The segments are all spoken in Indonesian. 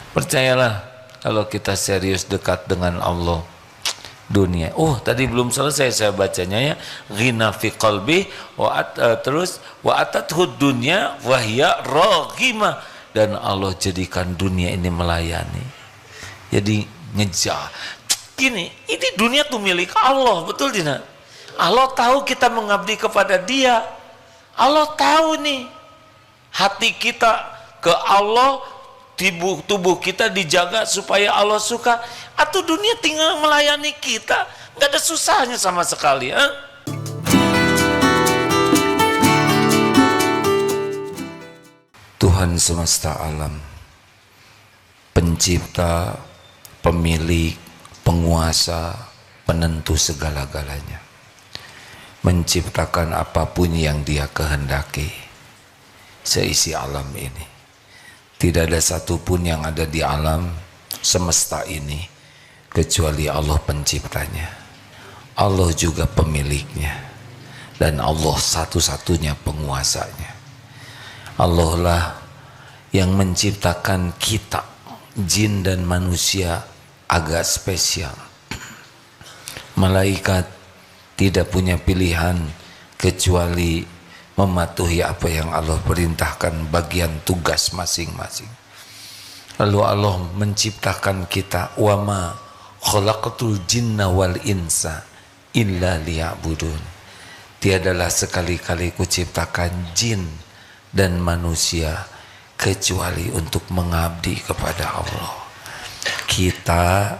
Percayalah, kalau kita serius dekat dengan Allah, dunia. Oh, tadi belum selesai saya bacanya ya. Ghina fi qalbi terus wa atathud dunya wa hiya raghimah, dan Allah jadikan dunia ini melayani. Jadi ngejar. Gini, ini dunia tuh milik Allah, betul tidak? Allah tahu kita mengabdi kepada Dia. Allah tahu nih hati kita ke Allah, tubuh kita dijaga supaya Allah suka. Atau dunia tinggal melayani kita, nggak ada susahnya sama sekali. Tuhan semesta alam, pencipta, pemilik, penguasa, penentu segala-galanya, menciptakan apapun yang Dia kehendaki seisi alam ini. Tidak ada satupun yang ada di alam semesta ini kecuali Allah penciptanya. Allah juga pemiliknya, dan Allah satu-satunya penguasanya. Allah lah yang menciptakan kita, jin dan manusia, agak spesial. Malaikat tidak punya pilihan kecuali mematuhi apa yang Allah perintahkan, bagian tugas masing-masing. Lalu Allah menciptakan kita, wa ma khalaqatul jinna wal insa illa liya'budun. Tiadalah sekali-kali kuciptakan jin dan manusia kecuali untuk mengabdi kepada Allah. Kita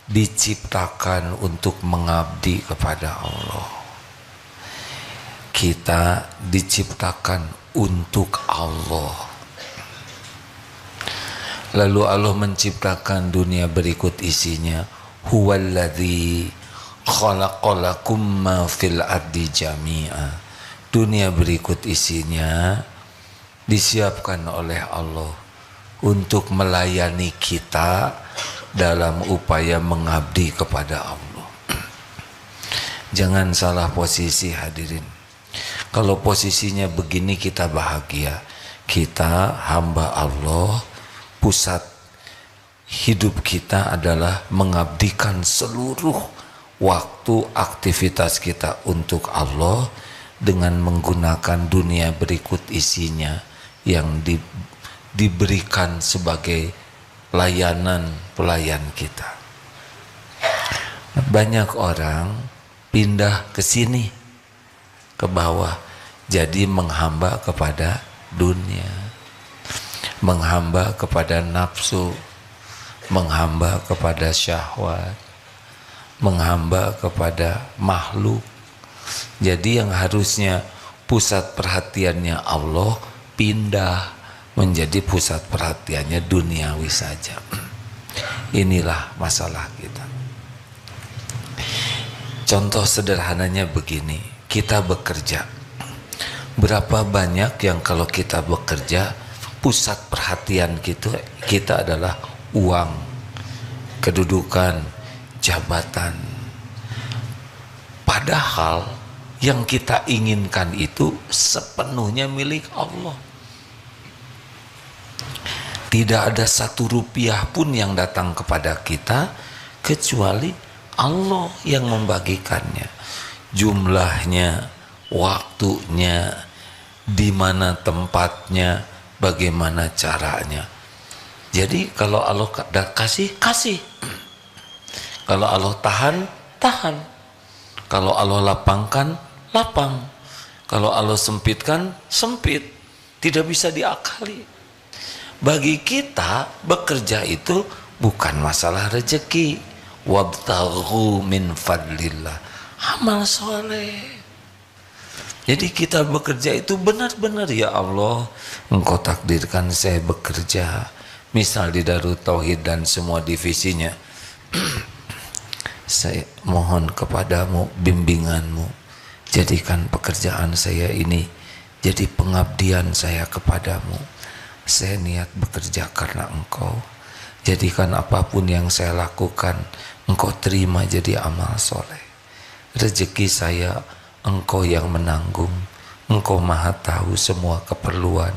diciptakan untuk mengabdi kepada Allah. Kita diciptakan untuk Allah. Lalu Allah menciptakan dunia berikut isinya. Huwallazi khalaqalakum ma fil ardi jami'a. Dunia berikut isinya disiapkan oleh Allah untuk melayani kita dalam upaya mengabdi kepada Allah. Jangan salah posisi hadirin. Kalau posisinya begini kita bahagia. Kita hamba Allah, pusat hidup kita adalah mengabdikan seluruh waktu aktivitas kita untuk Allah dengan menggunakan dunia berikut isinya yang diberikan sebagai layanan pelayan kita. Banyak orang pindah ke sini, ke bawah, jadi menghamba kepada dunia, menghamba kepada nafsu, menghamba kepada syahwat, menghamba kepada makhluk. Jadi yang harusnya pusat perhatiannya Allah pindah menjadi pusat perhatiannya duniawi saja. Inilah masalah kita. Contoh sederhananya begini, kita bekerja. Berapa banyak yang kalau kita bekerja, pusat perhatian kita adalah uang, kedudukan, jabatan. Padahal yang kita inginkan itu sepenuhnya milik Allah. Tidak ada satu rupiah pun yang datang kepada kita kecuali Allah yang membagikannya. Jumlahnya, waktunya, di mana tempatnya, bagaimana caranya. Jadi kalau Allah kasih, kasih. Kalau Allah tahan, tahan. Kalau Allah lapangkan, lapang. Kalau Allah sempitkan, sempit. Tidak bisa diakali. Bagi kita bekerja itu bukan masalah rezeki. Wabtaghu min fadlillah, amal soleh. Jadi kita bekerja itu benar-benar, ya Allah, Engkau takdirkan saya bekerja, misal di Darut Tauhid dan semua divisinya. Saya mohon kepadamu bimbinganmu, jadikan pekerjaan saya ini jadi pengabdian saya kepadamu. Saya niat bekerja karena Engkau. Jadikan apapun yang saya lakukan Engkau terima jadi amal soleh. Rezeki saya Engkau yang menanggung. Engkau maha tahu semua keperluan,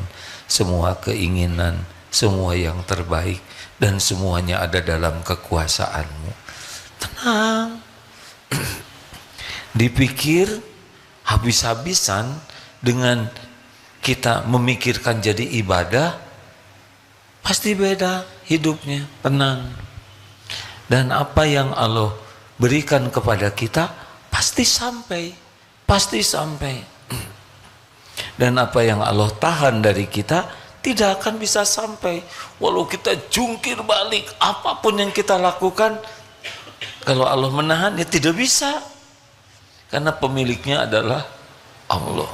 semua keinginan semua yang terbaik, dan semuanya ada dalam kekuasaanmu. Tenang. Dipikir habis-habisan dengan kita memikirkan jadi ibadah, pasti beda hidupnya. Tenang. Dan apa yang Allah berikan kepada kita pasti sampai, pasti sampai. Dan apa yang Allah tahan dari kita tidak akan bisa sampai. Walau kita jungkir balik apapun yang kita lakukan, kalau Allah menahan ya tidak bisa, karena pemiliknya adalah Allah.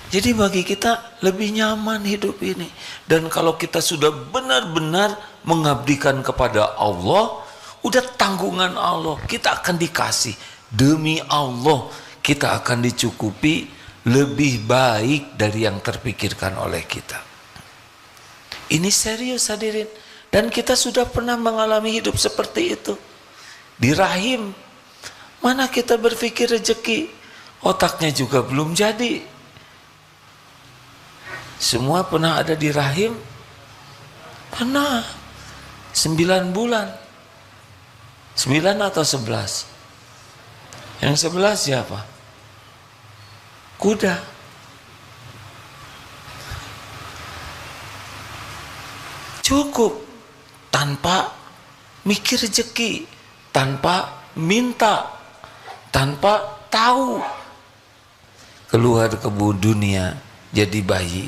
Jadi bagi kita lebih nyaman hidup ini. Dan kalau kita sudah benar-benar mengabdikan kepada Allah, udah tanggungan Allah, kita akan dikasih. Demi Allah, kita akan dicukupi lebih baik dari yang terpikirkan oleh kita. Ini serius hadirin. Dan kita sudah pernah mengalami hidup seperti itu. Di rahim, mana kita berpikir rezeki, otaknya juga belum jadi. Semua pernah ada di rahim? Pernah. 9 bulan. 9 atau 11? Yang 11 siapa? Kuda. Cukup. Tanpa mikir rezeki, tanpa minta, tanpa tahu. Keluar ke dunia jadi bayi.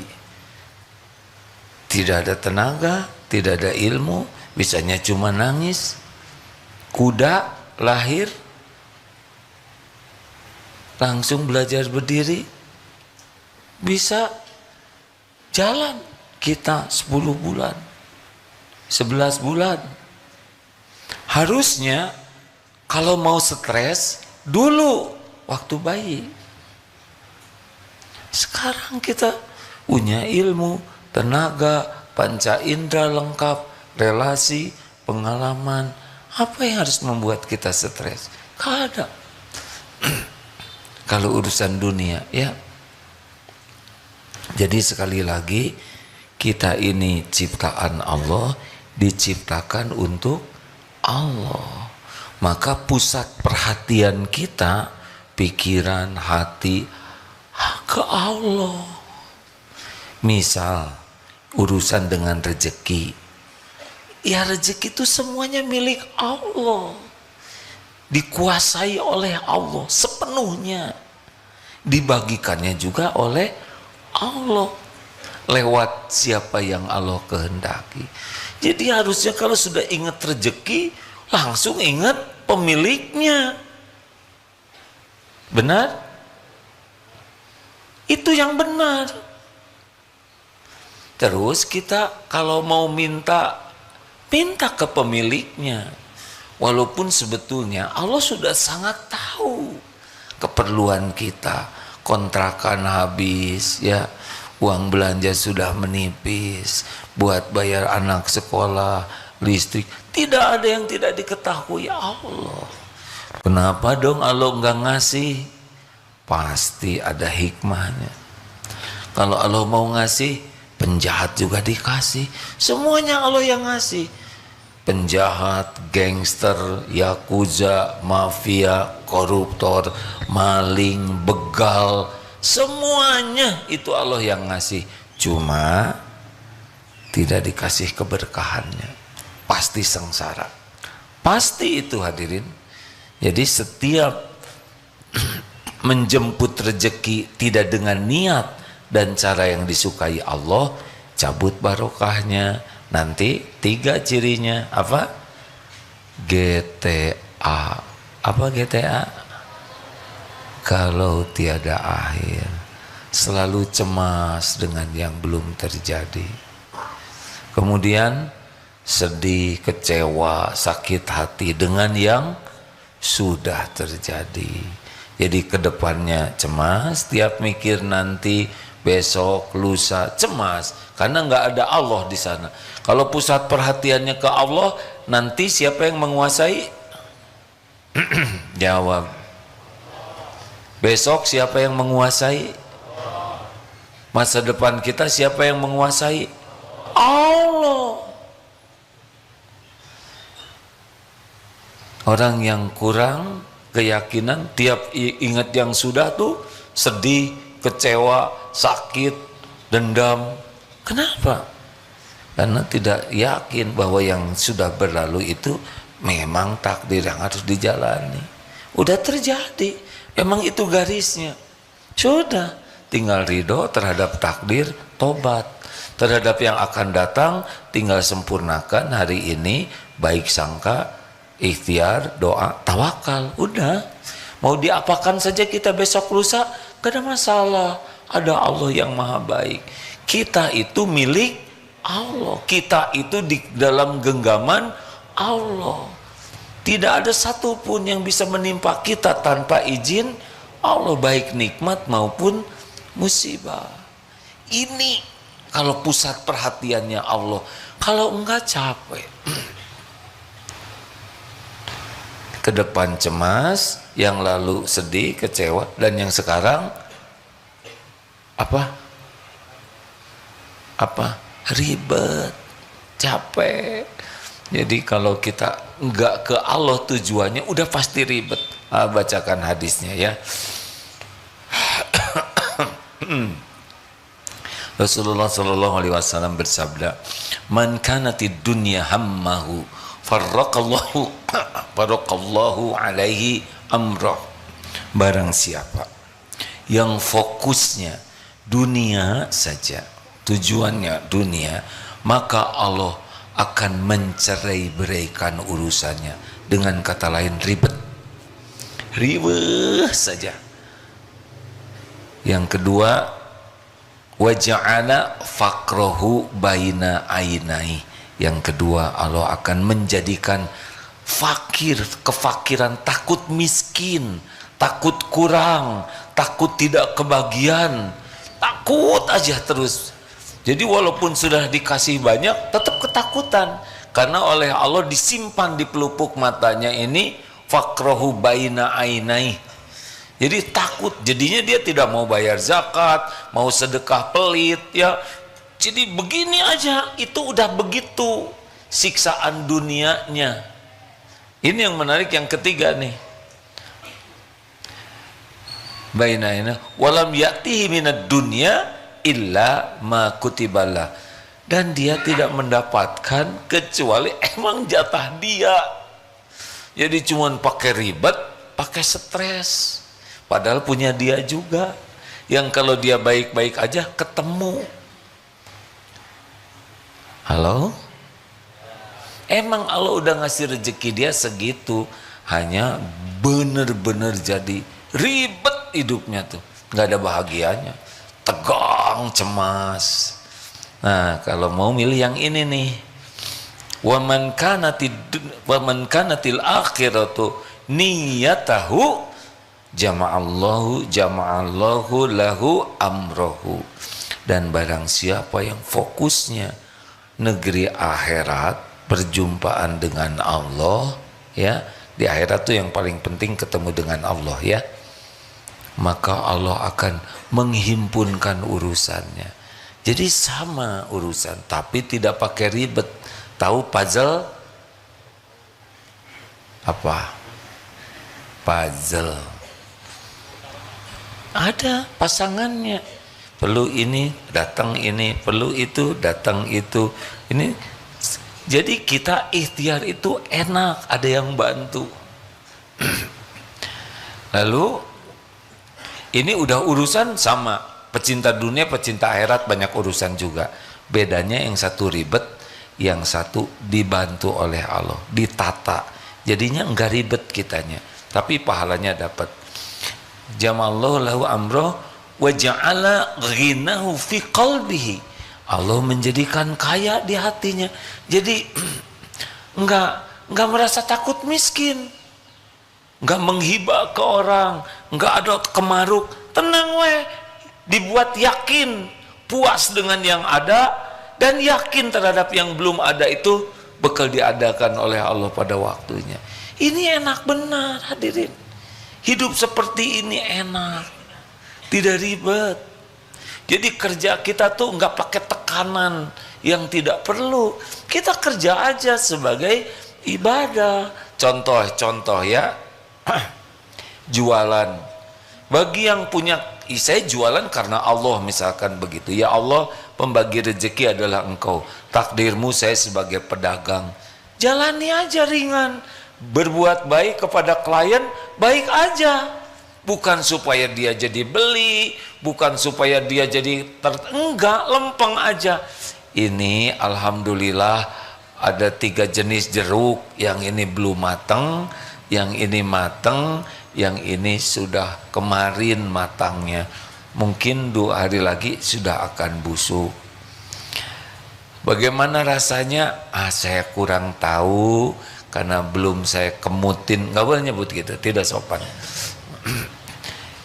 Tidak ada tenaga, tidak ada ilmu, bisanya cuma nangis. Kuda lahir, langsung belajar berdiri, bisa jalan. Kita 10 bulan, 11 bulan. Harusnya kalau mau stres dulu waktu bayi. Sekarang kita punya ilmu, tenaga, panca indera lengkap, relasi, pengalaman. Apa yang harus membuat kita stres? Gak ada. Kalau urusan dunia, ya. Jadi sekali lagi, kita ini ciptaan Allah, diciptakan untuk Allah. Maka pusat perhatian kita, pikiran, hati, ke Allah. Misal urusan dengan rezeki, ya rezeki itu semuanya milik Allah, dikuasai oleh Allah sepenuhnya, dibagikannya juga oleh Allah lewat siapa yang Allah kehendaki. Jadi harusnya kalau sudah ingat rezeki, langsung ingat pemiliknya. Benar? Itu yang benar. Terus kita kalau mau minta, minta ke pemiliknya. Walaupun sebetulnya Allah sudah sangat tahu keperluan kita. Kontrakan habis, ya, uang belanja sudah menipis, buat bayar anak sekolah, listrik. Tidak ada yang tidak diketahui Allah. Kenapa dong Allah nggak ngasih? Pasti ada hikmahnya. Kalau Allah mau ngasih, penjahat juga dikasih. Semuanya Allah yang ngasih. Penjahat, gangster, yakuza, mafia, koruptor, maling, begal, semuanya itu Allah yang ngasih. Cuma tidak dikasih keberkahannya. Pasti sengsara. Pasti itu hadirin. Jadi setiap menjemput rezeki tidak dengan niat dan cara yang disukai Allah, cabut barokahnya. Nanti 3 cirinya apa? GTA. Apa GTA? Kalau tiada akhir, selalu cemas dengan yang belum terjadi. Kemudian sedih, kecewa, sakit hati dengan yang sudah terjadi. Jadi kedepannya cemas, tiap mikir nanti, besok, lusa, cemas, karena nggak ada Allah di sana. Kalau pusat perhatiannya ke Allah, nanti siapa yang menguasai? Jawab. Besok siapa yang menguasai? Masa depan kita siapa yang menguasai? Allah. Orang yang kurang keyakinan, tiap ingat yang sudah tuh sedih, kecewa, sakit, dendam. Kenapa? Karena tidak yakin bahwa yang sudah berlalu itu memang takdir yang harus dijalani. Udah terjadi, memang itu garisnya. Sudah, tinggal ridho terhadap takdir, tobat. Terhadap yang akan datang, tinggal sempurnakan hari ini, baik sangka, ikhtiar, doa, tawakal. Udah, mau diapakan saja kita besok lusa, gak ada masalah. Ada Allah yang maha baik. Kita itu milik Allah. Kita itu di dalam genggaman Allah. Tidak ada satupun yang bisa menimpa kita tanpa izin Allah, baik nikmat maupun musibah. Ini kalau pusat perhatiannya Allah. Kalau enggak capek. Ke depan cemas, yang lalu sedih, kecewa, dan yang sekarang apa? Ribet, capek. Jadi kalau kita enggak ke Allah tujuannya, udah pasti ribet. Bacakan hadisnya ya. Rasulullah Shallallahu Alaihi Wasallam bersabda, "Man kanatid dunya hammahu, farraqallahu alaihi amrah." Barang siapa yang fokusnya dunia saja, tujuannya dunia, maka Allah akan mencerai-beraikan urusannya. Dengan kata lain, ribet saja. Yang kedua, waja'ala faqrahu baina ainai. Yang kedua, Allah akan menjadikan fakir, kefakiran, takut miskin, takut kurang, takut tidak kebagian, takut aja terus. Jadi walaupun sudah dikasih banyak, tetap ketakutan. Karena oleh Allah disimpan di pelupuk matanya ini, faqrahu baina ainai. Jadi takut, jadinya dia tidak mau bayar zakat, mau sedekah pelit ya. Jadi begini aja, itu udah begitu siksaan dunianya. Ini yang menarik yang ketiga nih. Bainaina walam ya'tihi minad dunya illa ma kutiballah. Dan dia tidak mendapatkan kecuali emang jatah dia. Jadi cuman pakai ribet, pakai stres. Padahal punya dia juga. Yang kalau dia baik-baik aja ketemu. Halo? Emang Allah udah ngasih rezeki dia segitu. Hanya bener-bener jadi ribet hidupnya tuh. Gak ada bahagianya. Tegang, cemas. Nah, kalau mau milih yang ini nih. Wa man kanatil akhiratu niyatahu jama'allahu lahu amrohu. Dan barang siapa yang fokusnya negeri akhirat, perjumpaan dengan Allah ya, di akhirat tuh yang paling penting ketemu dengan Allah ya, maka Allah akan menghimpunkan urusannya. Jadi sama urusan, tapi tidak pakai ribet. Tahu puzzle? Apa? Puzzle. Ada pasangannya. Perlu ini, datang ini. Perlu itu, datang itu. Ini. Jadi kita ikhtiar itu enak, ada yang bantu. Lalu ini udah urusan sama. Pecinta dunia, pecinta akhirat banyak urusan juga. Bedanya yang satu ribet, yang satu dibantu oleh Allah, ditata. Jadinya enggak ribet kitanya, tapi pahalanya dapat. Jamallahu lahu amroh wa ja'ala ghinahu fi qalbihi. Allah menjadikan kaya di hatinya. Jadi enggak merasa takut miskin. Enggak menghibah ke orang, enggak ada kemaruk, tenang weh. Dibuat yakin, puas dengan yang ada, dan yakin terhadap yang belum ada itu bakal diadakan oleh Allah pada waktunya. Ini enak benar hadirin. Hidup seperti ini enak, tidak ribet. Jadi kerja kita tuh nggak pakai tekanan yang tidak perlu. Kita kerja aja sebagai ibadah. Contoh ya, jualan. Bagi yang punya, saya jualan karena Allah misalkan begitu. Ya Allah, pembagi rezeki adalah Engkau. Takdirmu saya sebagai pedagang. Jalani aja ringan. Berbuat baik kepada klien, baik aja. Bukan supaya dia jadi beli, bukan supaya dia jadi enggak, lempeng aja. Ini alhamdulillah ada 3 jenis jeruk, yang ini belum matang, yang ini matang, yang ini sudah kemarin matangnya. Mungkin 2 hari lagi sudah akan busuk. Bagaimana rasanya? Saya kurang tahu karena belum saya kemutin. Nggak boleh nyebut gitu, tidak sopan.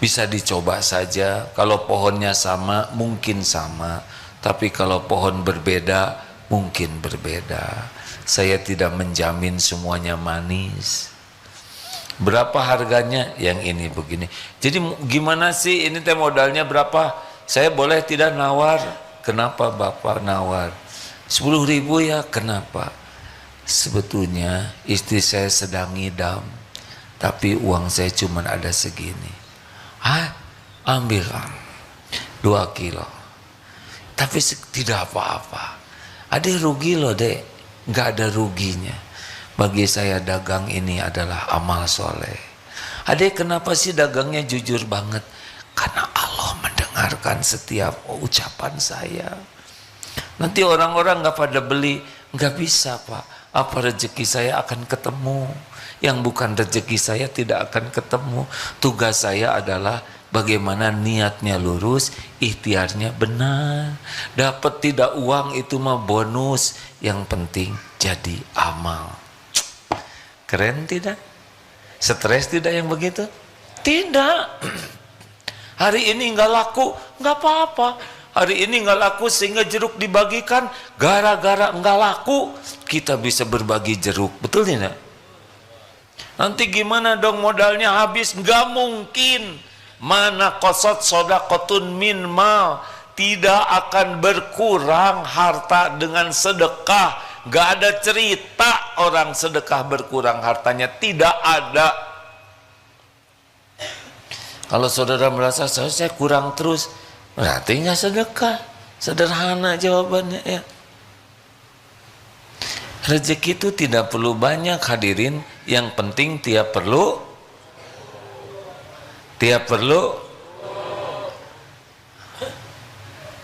Bisa dicoba saja. Kalau pohonnya sama mungkin sama, tapi kalau pohon berbeda mungkin berbeda. Saya tidak menjamin semuanya manis. Berapa harganya? Yang ini begini. Jadi gimana sih ini teh modalnya berapa? Saya boleh tidak nawar? Kenapa Bapak nawar? 10.000 ya. Kenapa? Sebetulnya istri saya sedang ngidam, tapi uang saya cuma ada segini. Ambil 2 kilo. Tapi tidak apa-apa. Ada rugi loh dek. Nggak ada ruginya. Bagi saya dagang ini adalah amal soleh. Adek, kenapa sih dagangnya jujur banget? Karena Allah mendengarkan setiap ucapan saya. Nanti orang-orang nggak pada beli. Nggak bisa Pak. Apa rezeki saya akan ketemu? Yang bukan rezeki saya tidak akan ketemu. Tugas saya adalah bagaimana niatnya lurus, ikhtiarnya benar. Dapat tidak uang itu mah bonus. Yang penting jadi amal. Keren tidak? Stres tidak yang begitu? Tidak. Hari ini nggak laku, nggak apa-apa. Hari ini nggak laku sehingga jeruk dibagikan. Gara-gara nggak laku, kita bisa berbagi jeruk. Betul tidak? Nanti gimana dong modalnya habis? Nggak mungkin. Mana qasat shadaqatun min mal. Tidak akan berkurang harta dengan sedekah. Nggak ada cerita orang sedekah berkurang hartanya. Tidak ada. Kalau saudara merasa saya kurang terus, berarti nggak sedekah. Sederhana jawabannya ya. Rezeki itu tidak perlu banyak hadirin. Yang penting tiap perlu.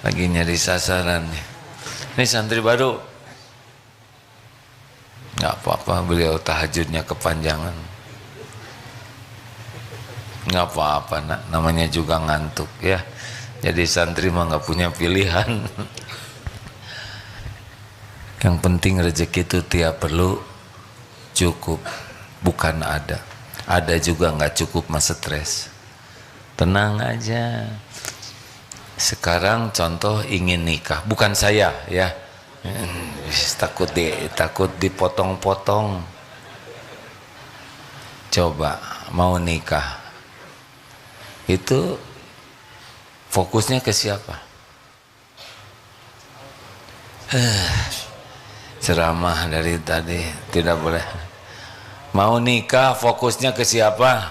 Lagi nyari sasaran nih. Ini santri baru. Nggak apa-apa beliau tahajudnya kepanjangan. Nggak apa-apa nak. Namanya juga ngantuk ya. Jadi santri mah nggak punya pilihan. Yang penting rezeki itu tiap perlu cukup, bukan ada. Ada juga nggak cukup mah stres. Tenang aja. Sekarang contoh ingin nikah, bukan saya ya. Takut dipotong-potong. Coba mau nikah, itu fokusnya ke siapa? Ceramah dari tadi tidak boleh. Mau nikah fokusnya ke siapa?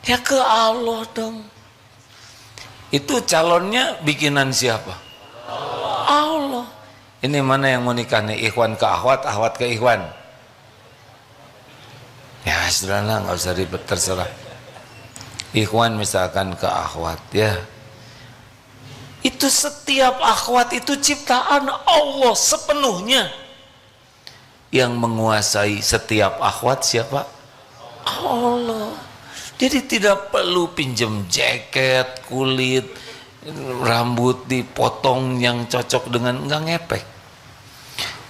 Ya ke Allah dong. Itu calonnya bikinan siapa? Allah. Ini mana yang mau nikah nih? Ikhwan ke akhwat, akhwat ke ikhwan. Ya sudahlah, nggak usah ribet, terserah. Ikhwan misalkan ke akhwat ya. Itu setiap akhwat itu ciptaan Allah sepenuhnya. Yang menguasai setiap akhwat siapa? Allah. Jadi tidak perlu pinjam jaket, kulit, rambut dipotong yang cocok dengan, enggak ngepek.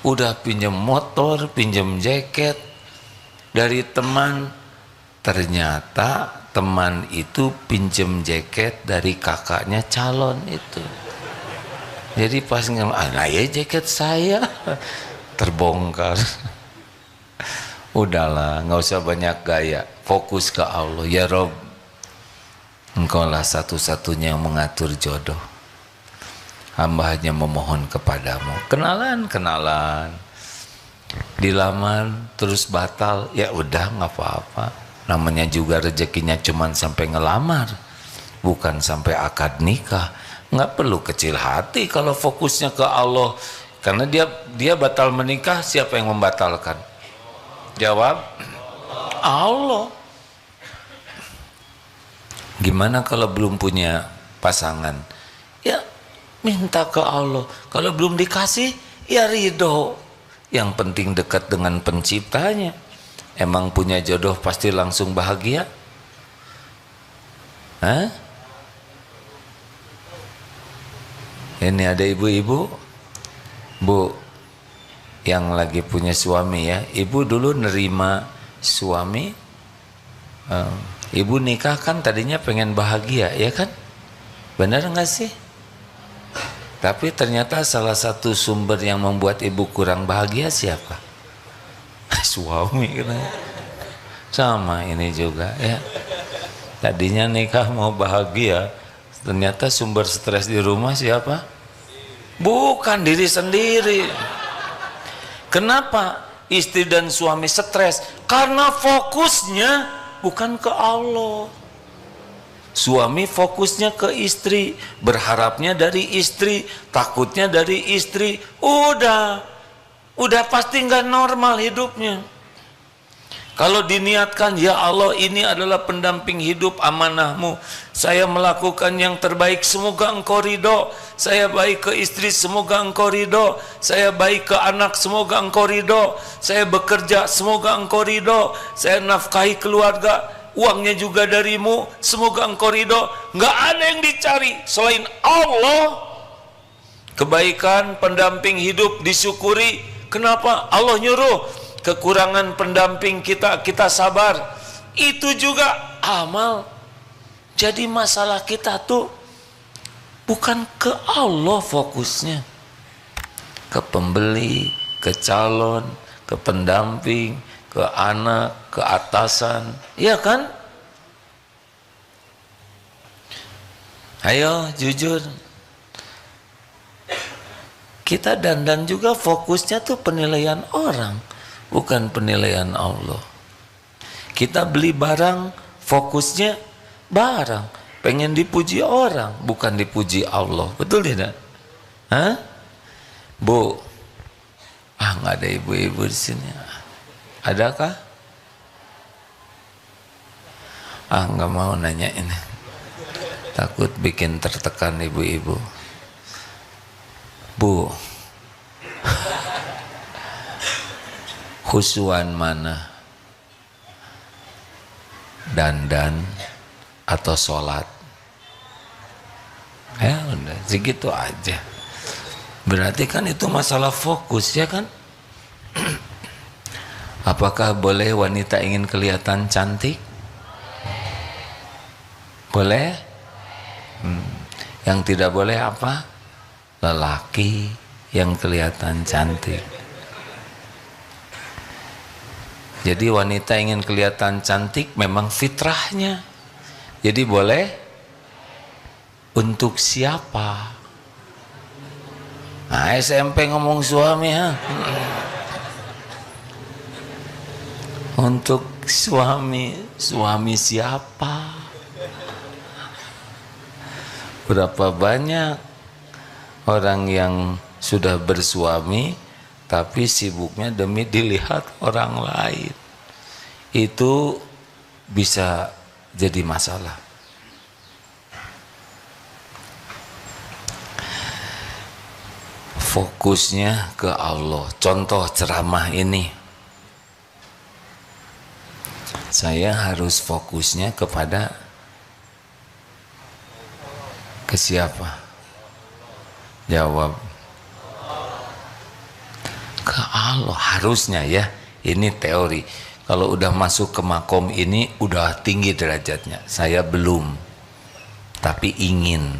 Udah pinjam motor, pinjam jaket dari teman, ternyata teman itu pinjam jaket dari kakaknya calon itu. Jadi pas nah ya jaket saya terbongkar. Udahlah, nggak usah banyak gaya, fokus ke Allah. Ya Rob, Engkaulah satu-satunya yang mengatur jodoh. Hamba hanya memohon kepadamu. Kenalan. Dilamar terus batal, ya udah nggak apa-apa. Namanya juga rezekinya cuman sampai ngelamar, bukan sampai akad nikah. Nggak perlu kecil hati kalau fokusnya ke Allah. Karena dia batal menikah, siapa yang membatalkan? Jawab, Allah. Gimana kalau belum punya pasangan? Ya minta ke Allah. Kalau belum dikasih, ya ridho. Yang penting dekat dengan penciptanya. Emang punya jodoh pasti langsung bahagia? Hah? Ini ada ibu-ibu, Bu, yang lagi punya suami ya. Ibu dulu nerima suami, ibu nikah kan tadinya pengen bahagia, ya kan? Benar nggak sih? Tapi ternyata salah satu sumber yang membuat ibu kurang bahagia siapa? Suami kan? Sama ini juga ya. Tadinya nikah mau bahagia, ternyata sumber stres di rumah siapa? Bukan diri sendiri. Kenapa istri dan suami stres? Karena fokusnya bukan ke Allah. Suami fokusnya ke istri, berharapnya dari istri, takutnya dari istri. Udah pasti nggak normal hidupnya. Kalau diniatkan, ya Allah ini adalah pendamping hidup amanahmu, saya melakukan yang terbaik, semoga engkau ridho. Saya baik ke istri, semoga engkau ridho. Saya baik ke anak, semoga engkau ridho. Saya bekerja, semoga engkau ridho. Saya nafkahi keluarga, uangnya juga darimu, semoga engkau ridho. Nggak ada yang dicari selain Allah. Kebaikan pendamping hidup disyukuri. Kenapa? Allah nyuruh. Kekurangan pendamping kita sabar. Itu juga amal. Jadi masalah kita tuh bukan ke Allah fokusnya, ke pembeli, ke calon, ke pendamping, ke anak, ke atasan, iya kan? Ayo jujur, kita dandan juga fokusnya tuh penilaian orang, bukan penilaian Allah. Kita beli barang, fokusnya barang, pengen dipuji orang, bukan dipuji Allah. Betul tidak? Hah? Bu, nggak ada ibu-ibu di sini. Adakah? Nggak mau nanya ini. Takut bikin tertekan ibu-ibu. Bu, khusyuan mana? Dandan atau sholat? Ya udah segitu aja. Berarti kan itu masalah fokus, ya kan? Apakah boleh wanita ingin kelihatan cantik? Boleh? Yang tidak boleh apa? Lelaki yang kelihatan cantik. Jadi wanita ingin kelihatan cantik memang fitrahnya. Jadi boleh. Untuk siapa? Nah, SMP ngomong suami ha. Untuk suami siapa? Berapa banyak orang yang sudah bersuami tapi sibuknya demi dilihat orang lain. Itu bisa jadi masalah. Fokusnya ke Allah. Contoh ceramah ini, saya harus fokusnya ke siapa? Jawab, ke Allah harusnya ya. Ini teori. Kalau udah masuk ke makom ini udah tinggi derajatnya. Saya belum, tapi ingin.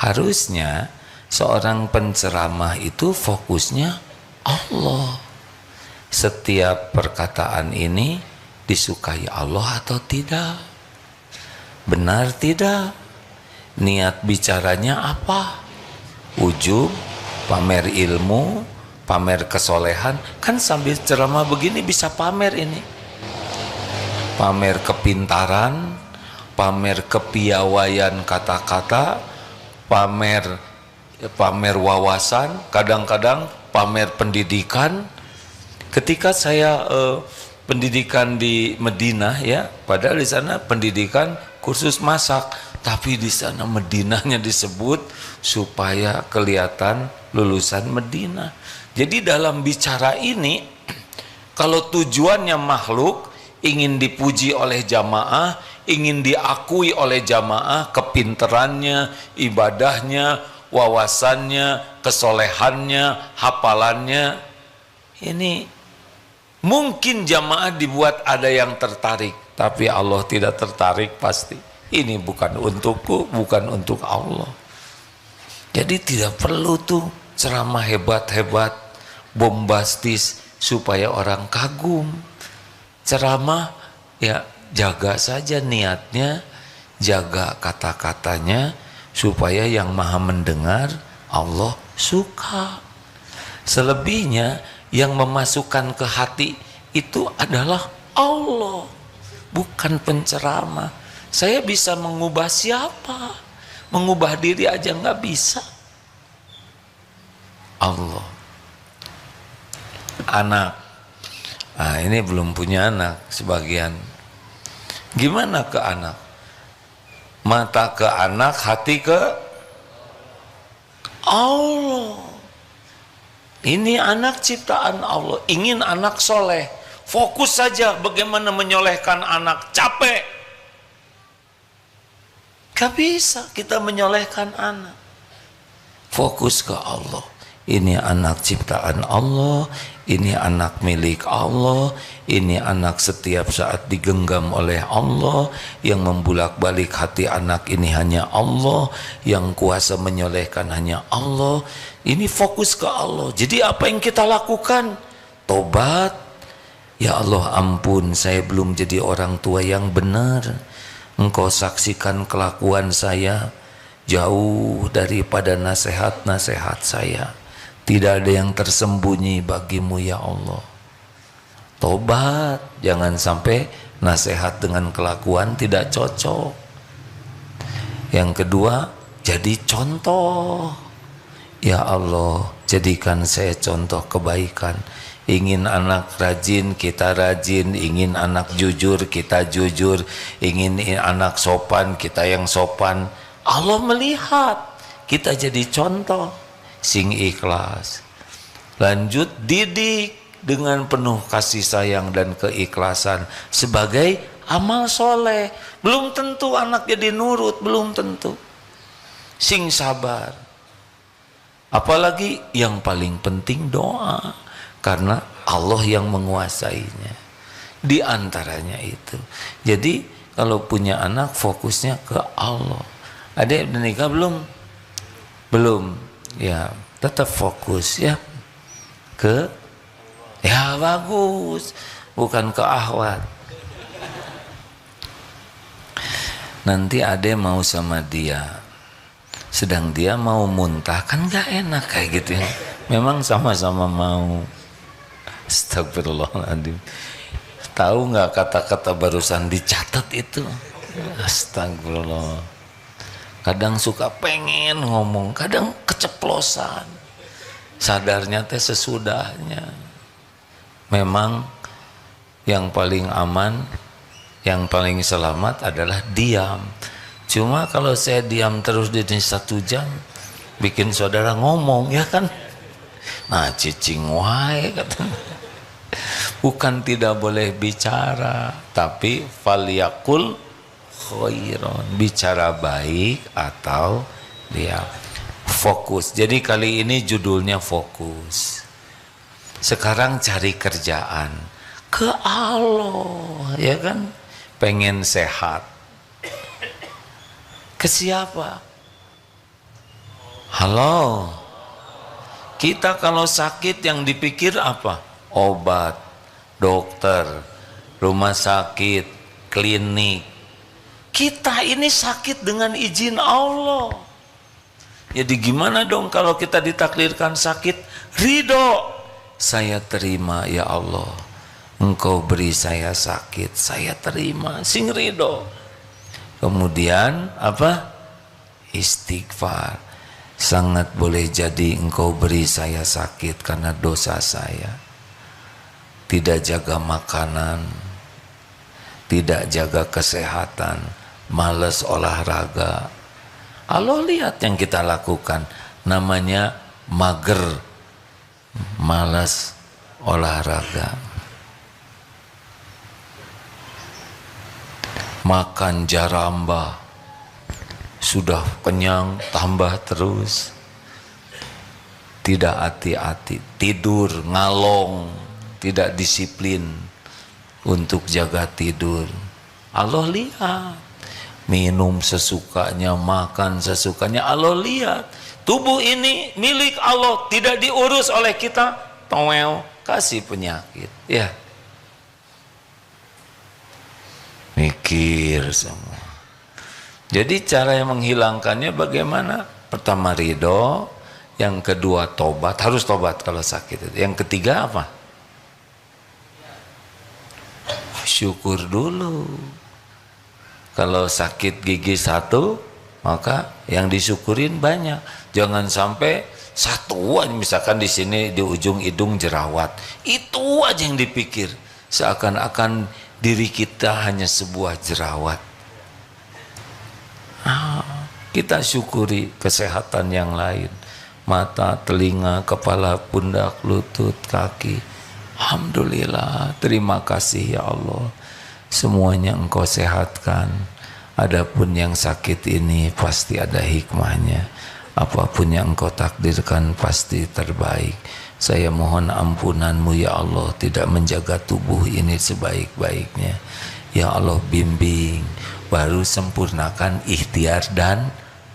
Harusnya seorang penceramah itu fokusnya Allah. Setiap perkataan ini disukai Allah atau tidak? Benar tidak? niat bicaranya apa? Ujub, pamer ilmu, pamer kesolehan. Kan sambil ceramah begini bisa pamer ini, pamer kepintaran, pamer kepiawaian kata-kata, pamer wawasan, kadang-kadang pamer pendidikan. Ketika saya pendidikan di Madinah ya, padahal di sana pendidikan kursus masak, tapi di sana Madinahnya disebut supaya kelihatan lulusan Madinah. Jadi dalam bicara ini, kalau tujuannya makhluk ingin dipuji oleh jamaah, ingin diakui oleh jamaah, kepinterannya, ibadahnya, wawasannya, kesolehannya, hafalannya, ini mungkin jamaah dibuat ada yang tertarik, tapi Allah tidak tertarik pasti. Ini bukan untukku, bukan untuk Allah. Jadi tidak perlu tuh ceramah hebat-hebat, bombastis supaya orang kagum. Ceramah ya jaga saja niatnya, jaga kata-katanya supaya yang maha mendengar Allah suka. Selebihnya yang memasukkan ke hati itu adalah Allah, bukan penceramah. Saya bisa mengubah siapa? Mengubah diri aja nggak bisa. Allah. Anak. Nah, ini belum punya anak sebagian. Gimana ke anak? Mata ke anak, hati ke Allah. Ini anak ciptaan Allah, ingin anak soleh, fokus saja bagaimana menyolehkan anak, capek. Gak bisa kita menyolehkan anak. Fokus ke Allah. Ini anak ciptaan Allah, ini anak milik Allah, ini anak setiap saat digenggam oleh Allah, yang membulak-balik hati anak ini hanya Allah, yang kuasa menyolehkan hanya Allah. Ini fokus ke Allah. Jadi apa yang kita lakukan? Tobat. Ya Allah, ampun, saya belum jadi orang tua yang benar. Engkau saksikan kelakuan saya jauh daripada nasihat-nasihat saya. Tidak ada yang tersembunyi bagimu ya Allah. Tobat, jangan sampai nasihat dengan kelakuan tidak cocok. Yang kedua, jadi contoh. Ya Allah, jadikan saya contoh kebaikan. Ingin anak rajin, kita rajin. Ingin anak jujur, kita jujur. Ingin anak sopan, kita yang sopan. Allah melihat kita jadi contoh, sing ikhlas. Lanjut, didik dengan penuh kasih sayang dan keikhlasan sebagai amal soleh. Belum tentu anak jadi nurut, belum tentu. Sing sabar. Apalagi yang paling penting doa, karena Allah yang menguasainya. Di antaranya itu. Jadi kalau punya anak fokusnya ke Allah. Adik udah nikah belum? Belum. Ya, tetap fokus ya ke, ya bagus, bukan ke ahwat. Nanti adek mau sama dia, sedang dia mau muntah, kan gak enak kayak gitu ya. Memang sama-sama mau. Astagfirullahaladzim. Tahu nggak kata-kata barusan dicatat itu? Astagfirullah. Kadang suka pengen ngomong, kadang keceplosan. Sadarnya teh sesudahnya. Memang yang paling aman, yang paling selamat adalah diam. Cuma kalau saya diam terus di 1 jam, bikin saudara ngomong, ya kan? Nah, cicing wae katanya. Bukan tidak boleh bicara, tapi falyakul khairon, bicara baik atau diam. Fokus. Jadi kali ini judulnya fokus. Sekarang cari kerjaan ke Allah, ya kan? Pengen sehat. Ke siapa? Halo. Kita kalau sakit yang dipikir apa? Obat, dokter, rumah sakit, klinik. Kita ini sakit dengan izin Allah. Jadi gimana dong kalau kita ditakdirkan sakit? Ridho. Saya terima ya Allah. Engkau beri saya sakit, saya terima. Sing ridho. Kemudian apa? Istighfar. Sangat boleh jadi engkau beri saya sakit karena dosa saya. Tidak jaga makanan, tidak jaga kesehatan, malas olahraga. Allah lihat yang kita lakukan, namanya mager, malas olahraga. Makan jaramba, sudah kenyang tambah terus, tidak hati-hati, tidur ngalong, tidak disiplin untuk jaga tidur. Allah lihat, minum sesukanya, makan sesukanya, Allah lihat. Tubuh ini milik Allah, tidak diurus oleh kita, toel, kasih penyakit. Ya, mikir semua. Jadi cara yang menghilangkannya bagaimana? Pertama ridho, yang kedua tobat, harus tobat kalau sakit. Yang ketiga apa? Syukur dulu. Kalau sakit gigi satu, maka yang disyukurin banyak. Jangan sampai satuan, misalkan di sini di ujung hidung jerawat, itu aja yang dipikir, seakan-akan diri kita hanya sebuah jerawat. Kita syukuri kesehatan yang lain, mata, telinga, kepala, pundak, lutut, kaki. Alhamdulillah, terima kasih ya Allah, semuanya engkau sehatkan. Adapun yang sakit ini pasti ada hikmahnya, apapun yang engkau takdirkan pasti terbaik. Saya mohon ampunanmu ya Allah, tidak menjaga tubuh ini sebaik-baiknya. Ya Allah, bimbing, baru sempurnakan ikhtiar dan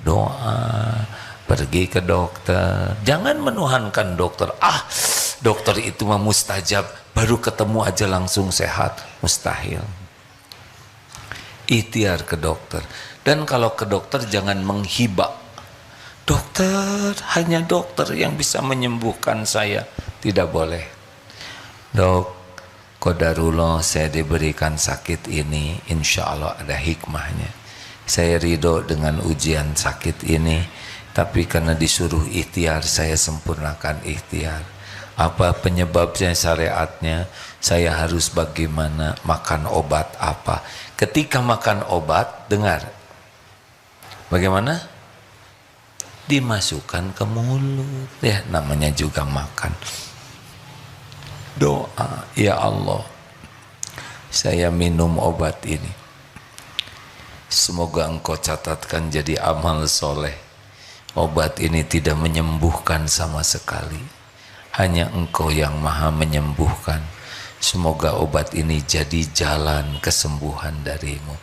doa. Pergi ke dokter, jangan menuhankan dokter. Dokter itu mah mustajab, baru ketemu aja langsung sehat, mustahil. Ikhtiar ke dokter. Dan kalau ke dokter jangan menghibah. Dokter, hanya dokter yang bisa menyembuhkan saya. Tidak boleh. Dok, qadarullah saya diberikan sakit ini, insya Allah ada hikmahnya. Saya ridho dengan ujian sakit ini, tapi karena disuruh ikhtiar, saya sempurnakan ikhtiar. Apa penyebabnya, syariatnya, saya harus bagaimana, makan obat apa. Ketika makan obat, dengar, bagaimana? Dimasukkan ke mulut, ya namanya juga makan. Doa, ya Allah, saya minum obat ini, semoga engkau catatkan jadi amal soleh. Obat ini tidak menyembuhkan sama sekali, hanya engkau yang maha menyembuhkan. Semoga obat ini jadi jalan kesembuhan darimu.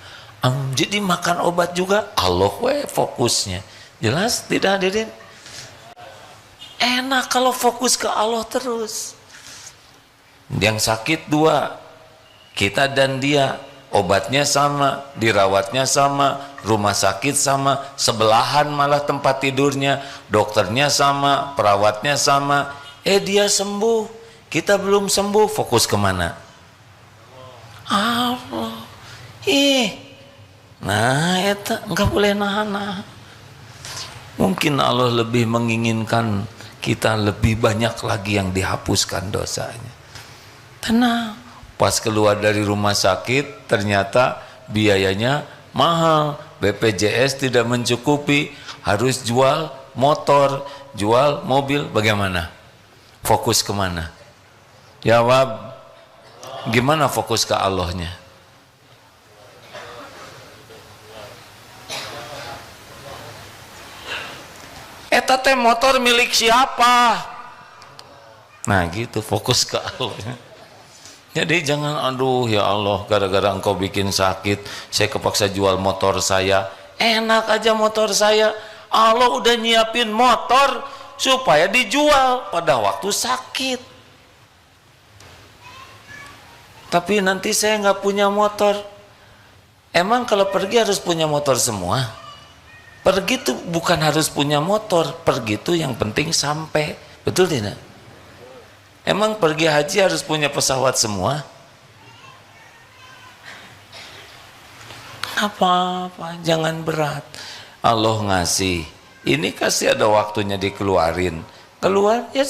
Jadi makan obat juga Allah fokusnya. Jelas tidak hadirin? Enak kalau fokus ke Allah terus. Yang sakit dua, kita dan dia, obatnya sama, dirawatnya sama, rumah sakit sama, sebelahan malah tempat tidurnya, dokternya sama, perawatnya sama. Dia sembuh, kita belum sembuh, fokus kemana? Allah. Nah, itu enggak boleh nahan. Mungkin Allah lebih menginginkan kita lebih banyak lagi yang dihapuskan dosanya. Tenang, pas keluar dari rumah sakit ternyata biayanya mahal, BPJS tidak mencukupi, harus jual motor, jual mobil, bagaimana? Fokus kemana? Jawab, gimana fokus ke Allahnya? Eta teh motor milik siapa? Nah gitu, fokus ke Allahnya. Jadi jangan, aduh ya Allah, gara-gara engkau bikin sakit, saya kepaksa jual motor saya. Enak aja motor saya, Allah udah nyiapin motor supaya dijual pada waktu sakit. Tapi nanti saya nggak punya motor, Emang kalau pergi harus punya motor semua? Pergi tuh bukan harus punya motor, pergi tuh yang penting sampai. Betul tidak? Emang pergi haji harus punya pesawat semua? Apa-apa, jangan berat. Allah ngasih, ini kasih ada waktunya dikeluarin. Keluar ya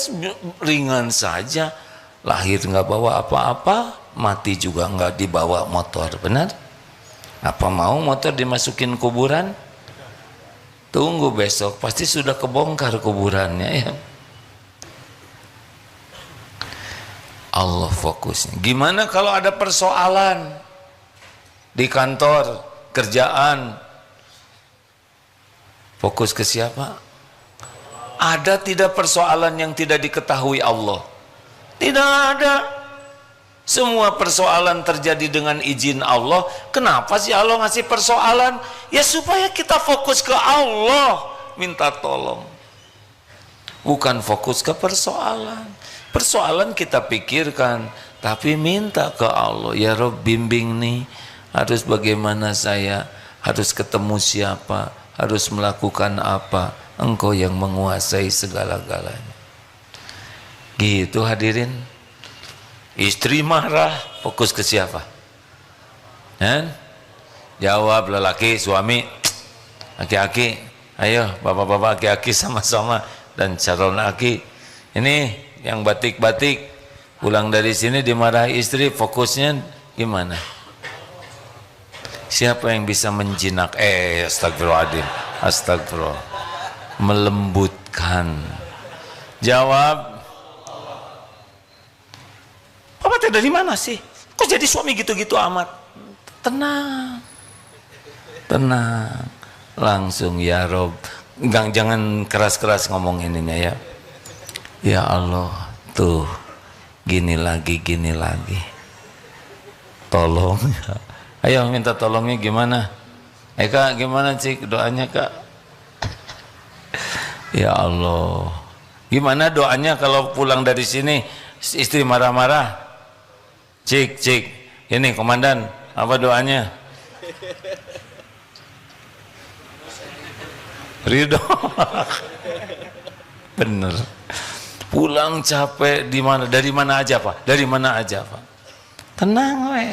ringan saja. Lahir nggak bawa apa-apa, mati juga nggak dibawa motor, benar? Apa mau motor dimasukin kuburan? Tunggu besok, pasti sudah kebongkar kuburannya ya. Allah fokusnya. Gimana kalau ada persoalan di kantor, kerjaan? Fokus ke siapa? Ada tidak persoalan yang tidak diketahui Allah? Tidak ada. Semua persoalan terjadi dengan izin Allah. Kenapa sih Allah ngasih persoalan? Ya supaya kita fokus ke Allah, minta tolong. Bukan fokus ke persoalan. Persoalan kita pikirkan, tapi minta ke Allah. Ya Rob, bimbing nih, harus bagaimana saya, harus ketemu siapa, harus melakukan apa. Engkau yang menguasai segala-galanya. Gitu hadirin. Istri marah, fokus ke siapa? Jawab lelaki, suami, aki-aki, ayo bapak-bapak, aki-aki sama-sama, dan calon aki. Ini yang batik-batik pulang dari sini dimarahi istri, fokusnya gimana? Siapa yang bisa menjinak? Astagfirullahaladzim, astagfirullah, melembutkan. Jawab. Papa teh dari mana sih? Kok jadi suami gitu-gitu amat? Tenang, tenang, langsung ya Rob. Jangan keras-keras ngomong ininya ya. Ya Allah, tuh gini lagi, tolong. Ayo minta tolongnya gimana? Kak, gimana Cik doanya Kak? Ya Allah, gimana doanya kalau pulang dari sini istri marah-marah? Cik, ini komandan, apa doanya? Ridho. Bener. Pulang capek di mana? Dari mana aja Pak? Dari mana aja Pak? Tenang we.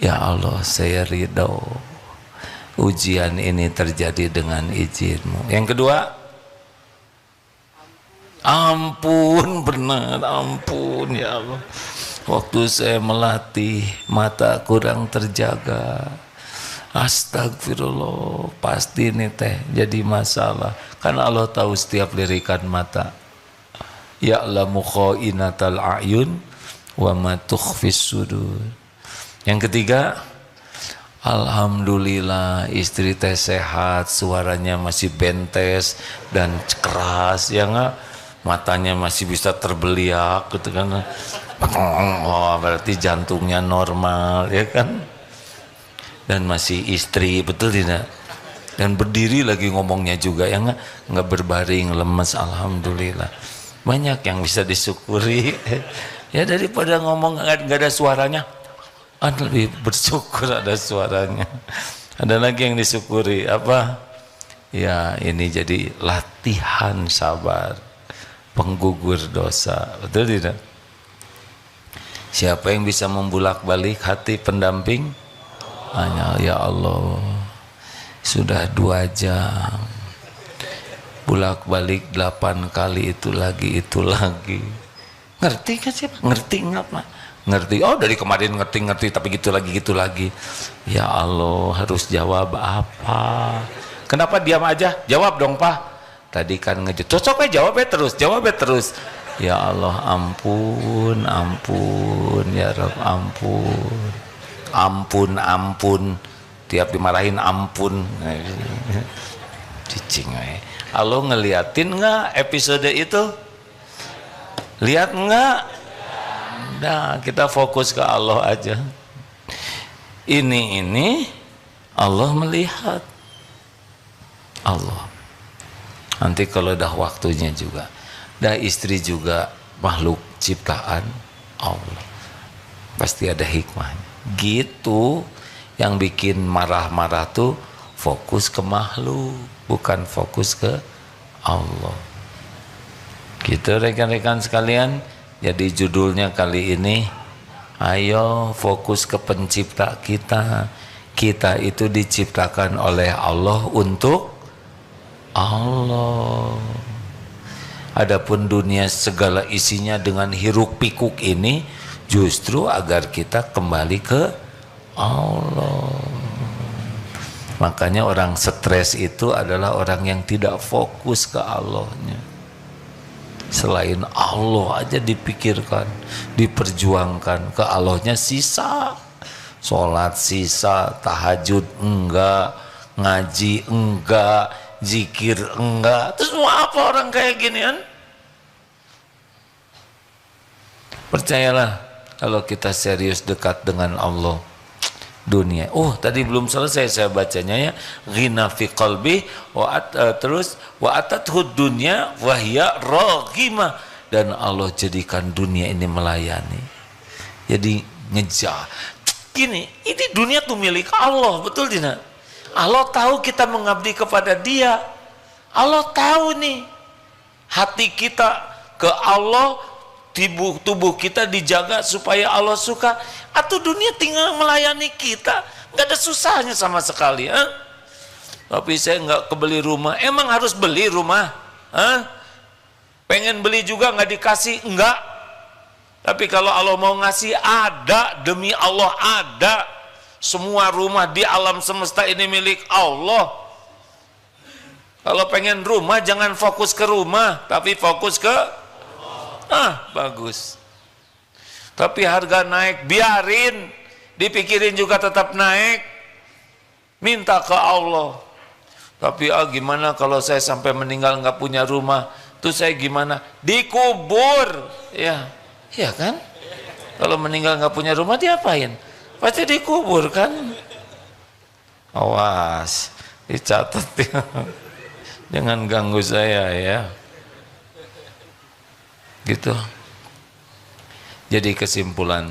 Ya Allah, saya ridho. Ujian ini terjadi dengan izin-Mu. Yang kedua, ampun, benar, ampun ya Allah. Waktu saya melatih mata kurang terjaga, astagfirullah, pasti ini teh jadi masalah. Karena Allah tahu setiap lirikan mata. Ya'lamu kha'inatal a'yun wa ma tukhfis sudur. Yang ketiga, alhamdulillah istri teh sehat, suaranya masih bentes dan keras, ya enggak? Matanya masih bisa terbeliak gitu kan. Oh, berarti jantungnya normal ya kan, dan masih istri, betul tidak? Dan berdiri lagi ngomongnya juga ya nggak berbaring lemes, alhamdulillah. Banyak yang bisa disyukuri ya, daripada ngomong nggak ada suaranya, lebih bersyukur ada suaranya. Ada lagi yang disyukuri apa ya, ini jadi latihan sabar, penggugur dosa, betul tidak? Siapa yang bisa membulak-balik hati pendamping? Hanya ya Allah. Sudah 2 jam, bulak-balik 8 kali, itu lagi. Ngerti kan sih? Ngerti nggak Pak? Ngerti. Oh, dari kemarin ngerti, tapi gitu lagi. Ya Allah, harus jawab apa? Kenapa diam aja? Jawab dong Pak. Tadi kan cocok jawabnya terus. Ya Allah, ampun ya Rabb, ampun, tiap dimarahin ampun. Cicing we. Allah ngeliatin nggak episode itu? Lihat nggak? Nah, kita fokus ke Allah aja. Ini Allah melihat. Allah. Nanti kalau udah waktunya juga. Dan istri juga makhluk ciptaan Allah, pasti ada hikmahnya gitu. Yang bikin marah-marah tuh fokus ke makhluk, bukan fokus ke Allah. Gitu rekan-rekan sekalian. Jadi judulnya kali ini, ayo fokus ke pencipta kita. Kita itu diciptakan oleh Allah untuk Allah. Adapun dunia segala isinya dengan hiruk pikuk ini justru agar kita kembali ke Allah. Makanya orang stres itu adalah orang yang tidak fokus ke Allahnya. Selain Allah aja dipikirkan, diperjuangkan, ke Allahnya sisa. Sholat sisa, tahajud enggak, ngaji enggak, zikir enggak. Terus mau apa orang kayak gini kan? Percayalah, kalau kita serius dekat dengan Allah, dunia. Oh, tadi belum selesai saya bacanya ya. Ghina fi qalbi terus wa atathud dunya wa hiya raghimah, dan Allah jadikan dunia ini melayani. Jadi ngejar. Gini, ini dunia tuh milik Allah, betul tidak? Allah tahu kita mengabdi kepada Dia. Allah tahu nih hati kita ke Allah, tubuh kita dijaga supaya Allah suka. Atau dunia tinggal melayani kita, nggak ada susahnya sama sekali. Tapi saya nggak kebeli rumah. Emang harus beli rumah? Pengen beli juga nggak dikasih? Enggak. Tapi kalau Allah mau ngasih, ada, demi Allah ada. Semua rumah di alam semesta ini milik Allah. Kalau pengen rumah jangan fokus ke rumah, tapi fokus ke bagus. Tapi harga naik, biarin, dipikirin juga tetap naik. Minta ke Allah. Tapi gimana kalau saya sampai meninggal nggak punya rumah? Tuh saya gimana? Dikubur, ya, iya kan? Kalau meninggal nggak punya rumah diapain? Pasti dikubur kan? Awas, dicatat ya. Jangan ganggu saya ya. Gitu. Jadi kesimpulan,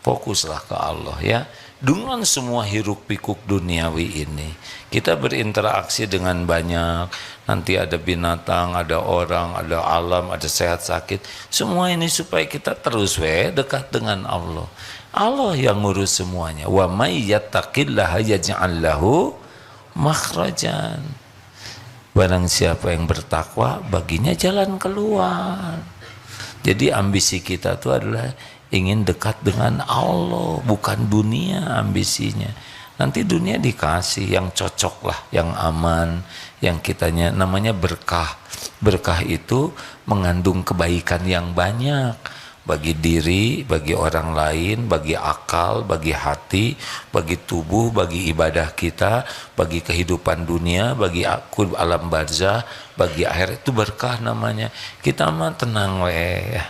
fokuslah ke Allah ya. Dengan semua hiruk pikuk duniawi ini, kita berinteraksi dengan banyak. Nanti ada binatang, ada orang, ada alam, ada sehat sakit. Semua ini supaya kita terus dekat dengan Allah. Allah yang ngurus semuanya. Wa may yattaqillaha yaj'al lahu makhrajan. Barang siapa yang bertakwa, baginya jalan keluar. Jadi ambisi kita itu adalah ingin dekat dengan Allah, bukan dunia ambisinya. Nanti dunia dikasih yang cocok lah, yang aman, yang kitanya namanya berkah. Berkah itu mengandung kebaikan yang banyak bagi diri, bagi orang lain, bagi akal, bagi hati, bagi tubuh, bagi ibadah kita, bagi kehidupan dunia, bagi alam barzah, bagi akhirat. Itu berkah namanya. Kita mah tenang ya.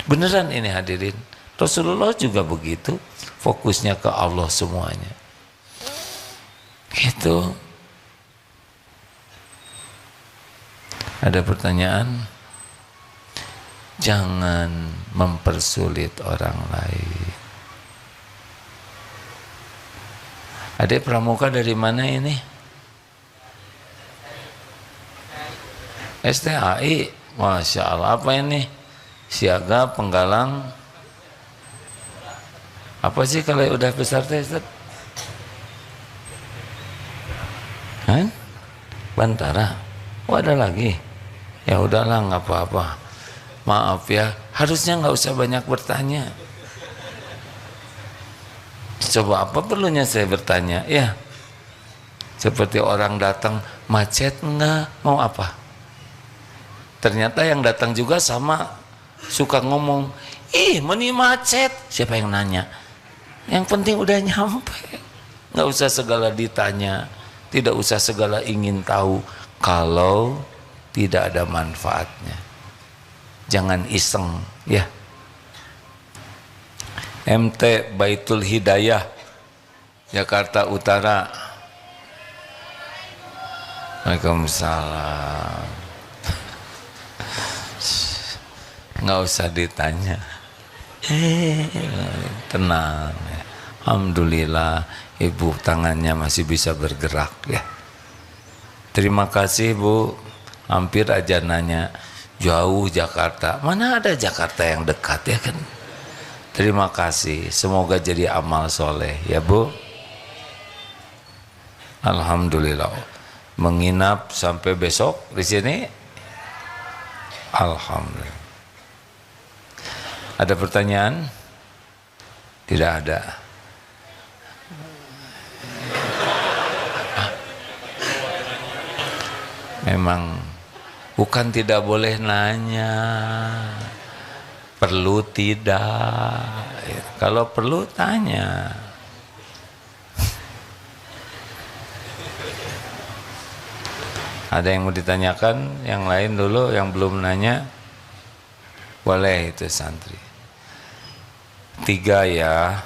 Beneran ini hadirin. Rasulullah juga begitu, fokusnya ke Allah semuanya. Gitu. Ada pertanyaan? Jangan mempersulit orang lain. Adik pramuka dari mana ini? STAI. Masya Allah. Apa ini? Siaga, penggalang. Apa sih kalau udah besar teh? Kan? Bantara. Oh ada lagi. Ya udahlah, nggak apa-apa. Maaf ya, harusnya nggak usah banyak bertanya. Coba apa perlunya saya bertanya? Ya, seperti orang datang, macet enggak? Mau apa? Ternyata yang datang juga sama, suka ngomong, ih meni macet. Siapa yang nanya? Yang penting udah nyampe. Nggak usah segala ditanya, tidak usah segala ingin tahu kalau tidak ada manfaatnya. Jangan iseng ya. MT Baitul Hidayah, Jakarta Utara. Waalaikumsalam. Nggak usah ditanya. Tenang ya. Alhamdulillah ibu tangannya masih bisa bergerak ya. Terima kasih Bu. Hampir aja nanya jauh Jakarta, mana ada Jakarta yang dekat ya kan. Terima kasih, semoga jadi amal soleh ya Bu. Alhamdulillah menginap sampai besok di sini. Alhamdulillah. Ada pertanyaan? Tidak ada. Memang bukan tidak boleh nanya, perlu tidak. Kalau perlu tanya. Ada yang mau ditanyakan? Yang lain dulu, yang belum nanya boleh itu santri. 3 ya.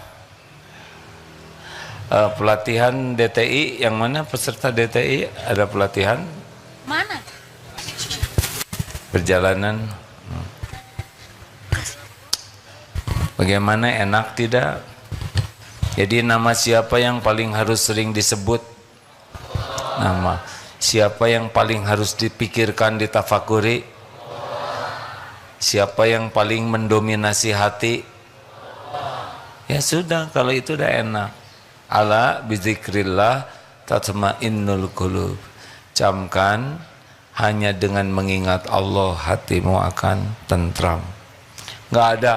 Pelatihan DTI yang mana peserta DTI? Ada pelatihan? Mana? Perjalanan. Bagaimana, enak tidak? Jadi nama siapa yang paling harus sering disebut? Nama. Siapa yang paling harus dipikirkan, ditafakuri? Siapa yang paling mendominasi hati? Ya sudah, kalau itu udah enak. Ala bizikrillah tatma'innul qulub. Camkan, hanya dengan mengingat Allah hatimu akan tentram. Nggak ada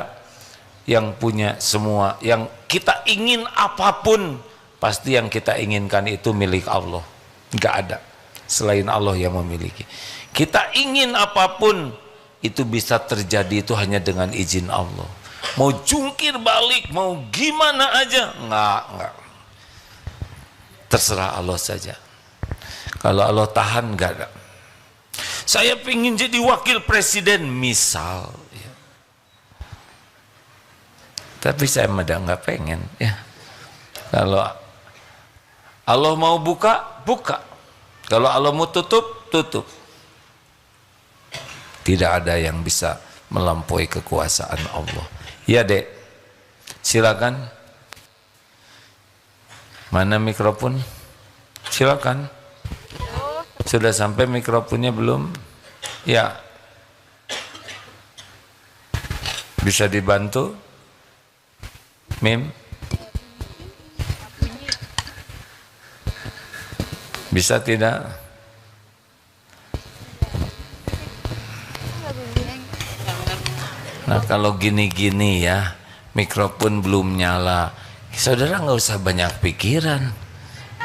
yang punya semua, yang kita ingin apapun pasti yang kita inginkan itu milik Allah. Nggak ada selain Allah yang memiliki. Kita ingin apapun itu bisa terjadi itu hanya dengan izin Allah. Mau jungkir balik, mau gimana aja, enggak. Terserah Allah saja. Kalau Allah tahan, enggak ada. Saya ingin jadi wakil presiden misal ya. Tapi saya enggak pengen ya. Kalau Allah mau buka, buka. Kalau Allah mau tutup, tutup. Tidak ada yang bisa melampaui kekuasaan Allah. Ya Dek, silakan. Mana mikrofon? Silakan. Sudah sampai mikrofonnya belum? Ya. Bisa dibantu? Mim? Bisa tidak? Nah kalau gini-gini ya, mikrofon belum nyala, saudara nggak usah banyak pikiran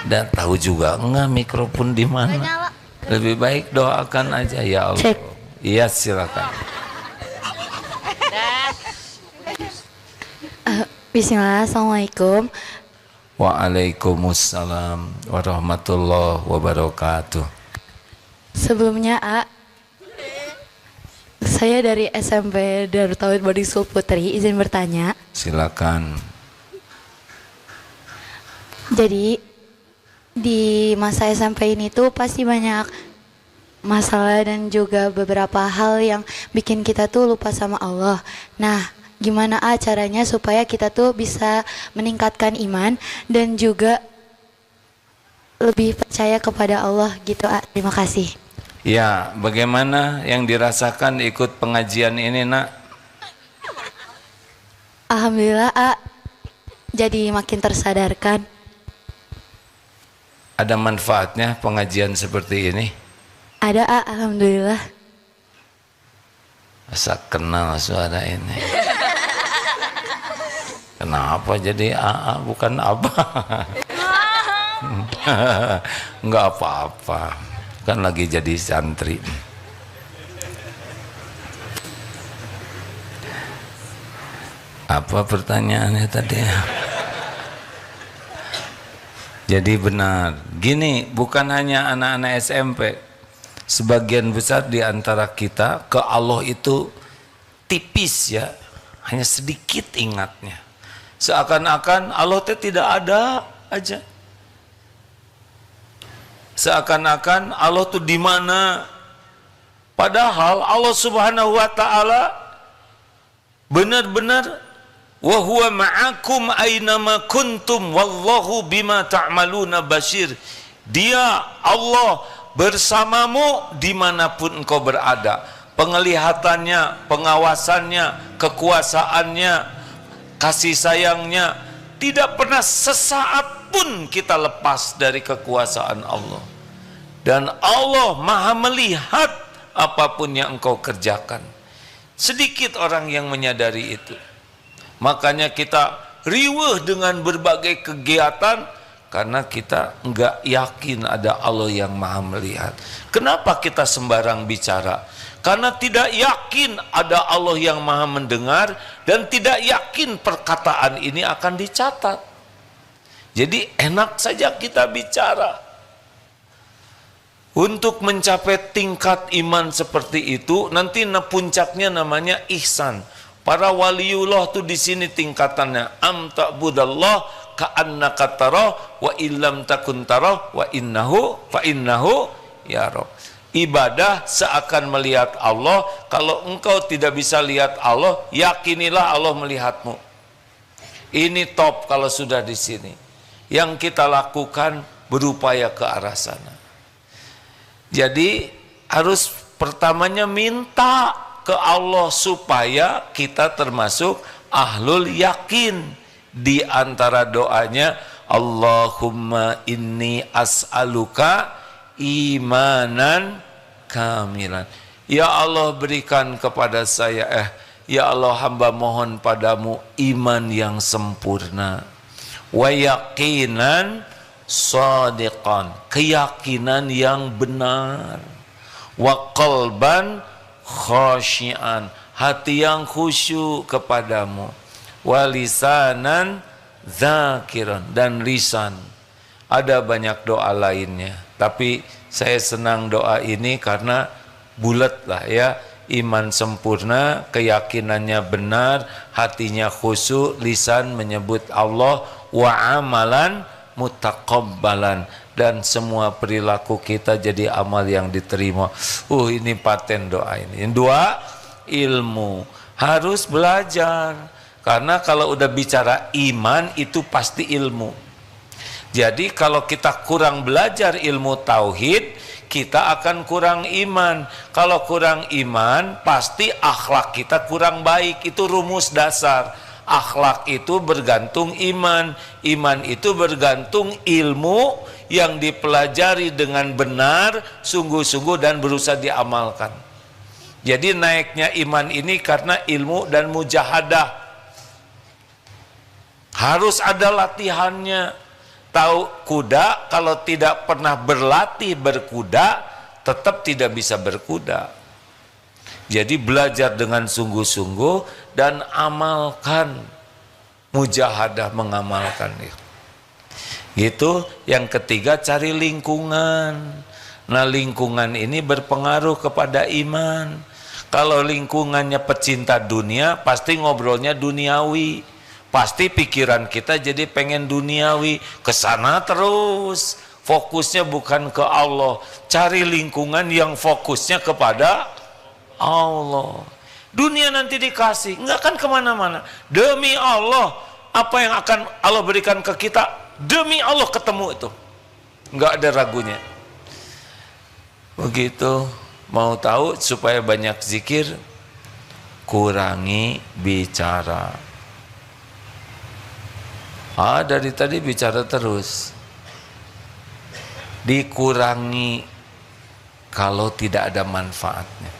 dan tahu juga enggak mikrofon di mana. Lebih baik doakan aja ya Allah. Cek. Iya silakan. Bismillah, assalamualaikum. Waalaikumsalam warahmatullahi wabarakatuh. Sebelumnya saya dari SMP Darut Tauhid Boarding School Putri, izin bertanya. Silakan. Jadi di masa SMP ini tuh pasti banyak masalah dan juga beberapa hal yang bikin kita tuh lupa sama Allah. Nah, gimana caranya supaya kita tuh bisa meningkatkan iman dan juga lebih percaya kepada Allah gitu. Terima kasih. Ya, bagaimana yang dirasakan ikut pengajian ini, Nak? Alhamdulillah, jadi makin tersadarkan. Ada manfaatnya pengajian seperti ini? Ada, alhamdulillah. Asa kenal suara ini. Kenapa jadi AA bukan Abah? Enggak apa-apa. Kan lagi jadi santri. Apa pertanyaannya tadi? Jadi benar, gini, bukan hanya anak-anak SMP, sebagian besar di antara kita ke Allah itu tipis ya, hanya sedikit ingatnya. Seakan-akan Allah itu tidak ada aja. Seakan-akan Allah tuh di mana? Padahal Allah Subhanahu wa taala benar-benar wa huwa ma'akum aynama kuntum wallahu bima ta'maluna basyir. Dia Allah bersamamu dimanapun engkau berada. Penglihatannya, pengawasannya, kekuasaannya, kasih sayangnya, tidak pernah sesaat pun kita lepas dari kekuasaan Allah. Dan Allah maha melihat apapun yang engkau kerjakan. Sedikit orang yang menyadari itu. Makanya kita riweuh dengan berbagai kegiatan karena kita enggak yakin ada Allah yang maha melihat. Kenapa kita sembarang bicara? Karena tidak yakin ada Allah yang maha mendengar dan tidak yakin perkataan ini akan dicatat. Jadi enak saja kita bicara. Untuk mencapai tingkat iman seperti itu, nanti puncaknya namanya ihsan. Para waliullah tuh di sini tingkatannya. Am ta'budallah ka'annaka tarah wa illam takun tarah wa innahu fa innahu ya Rabb. Ibadah seakan melihat Allah. Kalau engkau tidak bisa lihat Allah, yakinilah Allah melihatmu. Ini top kalau sudah di sini. Yang kita lakukan berupaya ke arah sana. Jadi harus pertamanya minta ke Allah supaya kita termasuk ahlul yakin. Di antara doanya, Allahumma inni as'aluka imanan kamilan. Ya Allah berikan kepada saya ya Allah hamba mohon padamu iman yang sempurna. Wa yaqinan shadiqan, keyakinan yang benar. Wa qalban khasyian, hati yang khusyuk kepadamu. Wa lisanan zakiran, dan lisan. Ada banyak doa lainnya, tapi saya senang doa ini karena bulat lah ya. Iman sempurna, keyakinannya benar, hatinya khusyuk, lisan menyebut Allah, wa amalan mutaqabbalan, dan semua perilaku kita jadi amal yang diterima. Ini paten doa ini. Yang dua, ilmu. Harus belajar. Karena kalau udah bicara iman itu pasti ilmu. Jadi kalau kita kurang belajar ilmu tauhid, kita akan kurang iman. Kalau kurang iman, pasti akhlak kita kurang baik. Itu rumus dasar. Akhlak itu bergantung iman. Iman itu bergantung ilmu yang dipelajari dengan benar, sungguh-sungguh dan berusaha diamalkan. Jadi naiknya iman ini karena ilmu dan mujahadah. Harus ada latihannya. Tahu kuda kalau tidak pernah berlatih berkuda tetap tidak bisa berkuda. Jadi belajar dengan sungguh-sungguh dan amalkan, mujahadah mengamalkan itu. Gitu. Yang ketiga, cari lingkungan. Nah, lingkungan ini berpengaruh kepada iman. Kalau lingkungannya pecinta dunia, pasti ngobrolnya duniawi. Pasti pikiran kita jadi pengen duniawi, ke sana terus. Fokusnya bukan ke Allah. Cari lingkungan yang fokusnya kepada Allah. Dunia nanti dikasih, enggak kan kemana-mana. Demi Allah, apa yang akan Allah berikan ke kita, demi Allah ketemu itu. Enggak ada ragunya. Begitu. Mau tahu supaya banyak zikir, kurangi bicara. Dari tadi bicara terus. Dikurangi kalau tidak ada manfaatnya.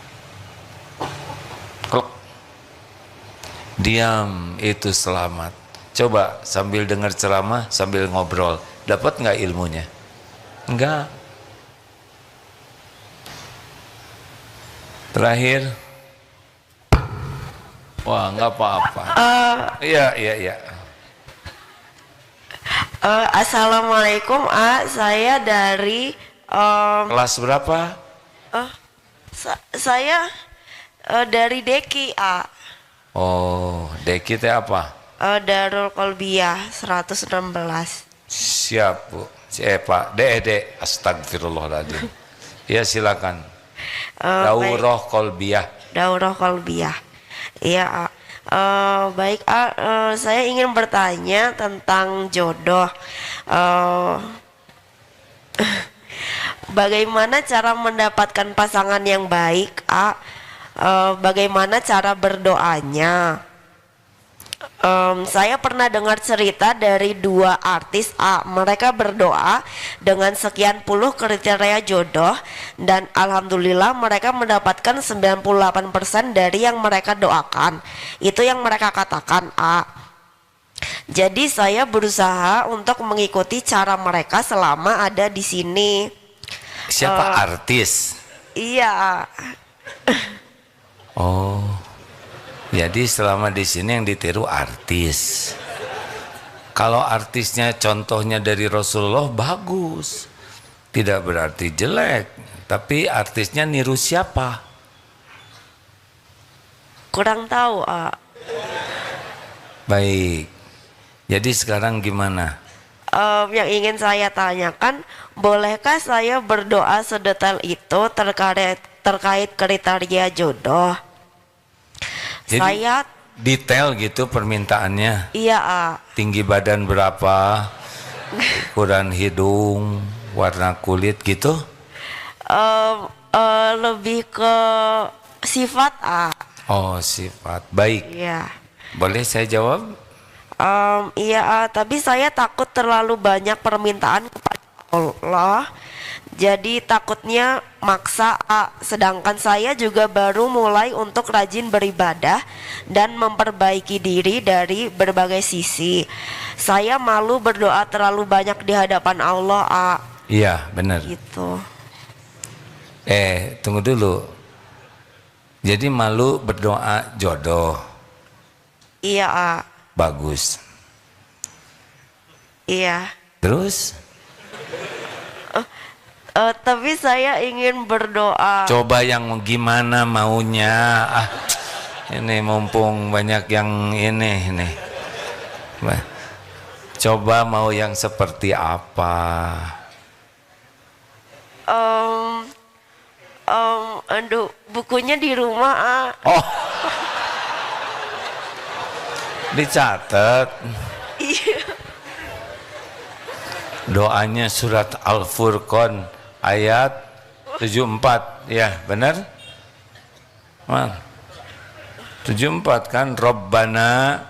Diam itu selamat. Coba sambil dengar ceramah, sambil ngobrol, dapat nggak ilmunya? Enggak. Terakhir, wah nggak apa-apa. Iya. Assalamualaikum, saya dari kelas berapa? Saya dari Deki, Oh, Deki teh apa? Darul Kolbiyah 116. Siap, Bu. Pak, Dek, astagfirullahaladzim. Ya, silakan. Daurah Kolbiyah. Daurah Kolbiyah. Iya, Baik, saya ingin bertanya tentang jodoh. Eh, Bagaimana cara mendapatkan pasangan yang baik, A? Bagaimana cara berdoanya? Saya pernah dengar cerita dari dua artis A. Mereka berdoa dengan sekian puluh kriteria jodoh dan alhamdulillah mereka mendapatkan 98% dari yang mereka doakan. Itu yang mereka katakan, A. Jadi saya berusaha untuk mengikuti cara mereka selama ada di sini. Siapa artis? Iya. Oh. Jadi selama di sini yang ditiru artis. Kalau artisnya contohnya dari Rasulullah bagus. Tidak berarti jelek, tapi artisnya niru siapa? Kurang tahu, A. Baik. Jadi sekarang gimana? Yang ingin saya tanyakan, bolehkah saya berdoa sedetail itu terkait kriteria jodoh? Jadi, saya detail gitu permintaannya. iya, A. Tinggi badan berapa? Ukuran hidung, warna kulit gitu? Lebih ke sifat, A. Oh, sifat. Baik. Iya. Boleh saya jawab? Iya, A. Tapi saya takut terlalu banyak permintaan kepada Allah. Jadi takutnya maksa, A. Sedangkan saya juga baru mulai untuk rajin beribadah dan memperbaiki diri dari berbagai sisi. Saya malu berdoa terlalu banyak di hadapan Allah, A. Iya, benar. Gitu. Tunggu dulu. Jadi malu berdoa jodoh. Iya, A. Bagus. Iya. Terus? Tapi saya ingin berdoa. Coba yang gimana maunya. Ini mumpung banyak yang ini. Coba mau yang seperti apa? Aduh, bukunya di rumah, A. Oh, dicatat. Iya. Doanya surat Al-Furqan ayat 74. Ya, benar? Mal. 74 kan, Rabbana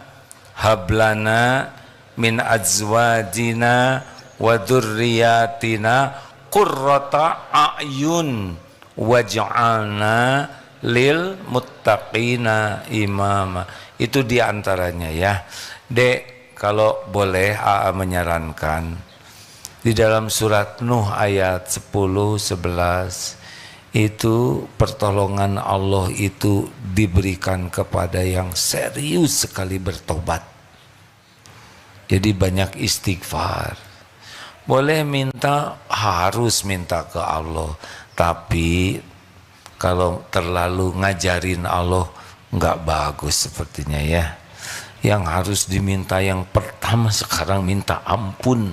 hablana min azwajina wa dzurriyyatina qurrata a'yun waj'alna lil muttaqina imama. Itu diantaranya ya. Dek, kalau boleh AA menyarankan di dalam surat Nuh ayat 10-11 itu pertolongan Allah itu diberikan kepada yang serius sekali bertobat. Jadi banyak istighfar. Boleh minta, harus minta ke Allah. Tapi kalau terlalu ngajarin Allah nggak bagus sepertinya ya. Yang harus diminta yang pertama sekarang minta ampun.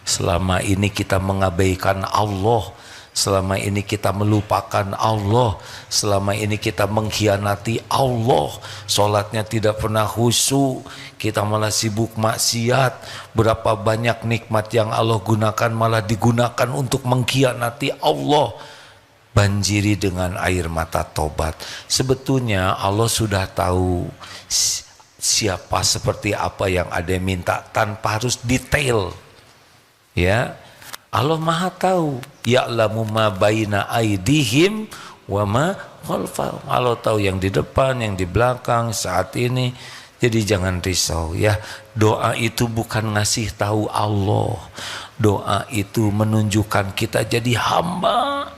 Selama ini kita mengabaikan Allah, selama ini kita melupakan Allah, selama ini kita mengkhianati Allah, sholatnya tidak pernah khusyuk, kita malah sibuk maksiat. Berapa banyak nikmat yang Allah gunakan malah digunakan untuk mengkhianati Allah. Banjiri dengan air mata tobat. Sebetulnya Allah sudah tahu siapa seperti apa yang ada minta tanpa harus detail. Ya, Allah Maha tahu. Ya'lamu ma baina aidihim wa ma khalfahum. Allah tahu yang di depan, yang di belakang saat ini. Jadi jangan risau ya. Doa itu bukan ngasih tahu Allah. Doa itu menunjukkan kita jadi hamba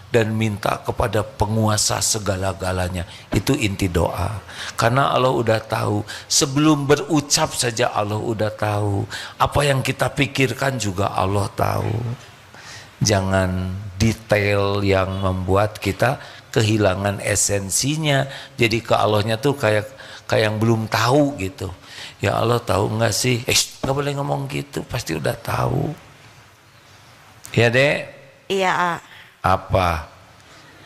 dan minta kepada penguasa segala-galanya. Itu inti doa. Karena Allah udah tahu, sebelum berucap saja Allah udah tahu. Apa yang kita pikirkan juga Allah tahu. Jangan detail yang membuat kita kehilangan esensinya. Jadi ke Allahnya tuh kayak yang belum tahu gitu. Ya Allah tahu nggak sih? Nggak boleh ngomong gitu, pasti udah tahu. Ya Dek? Iya, A. Apa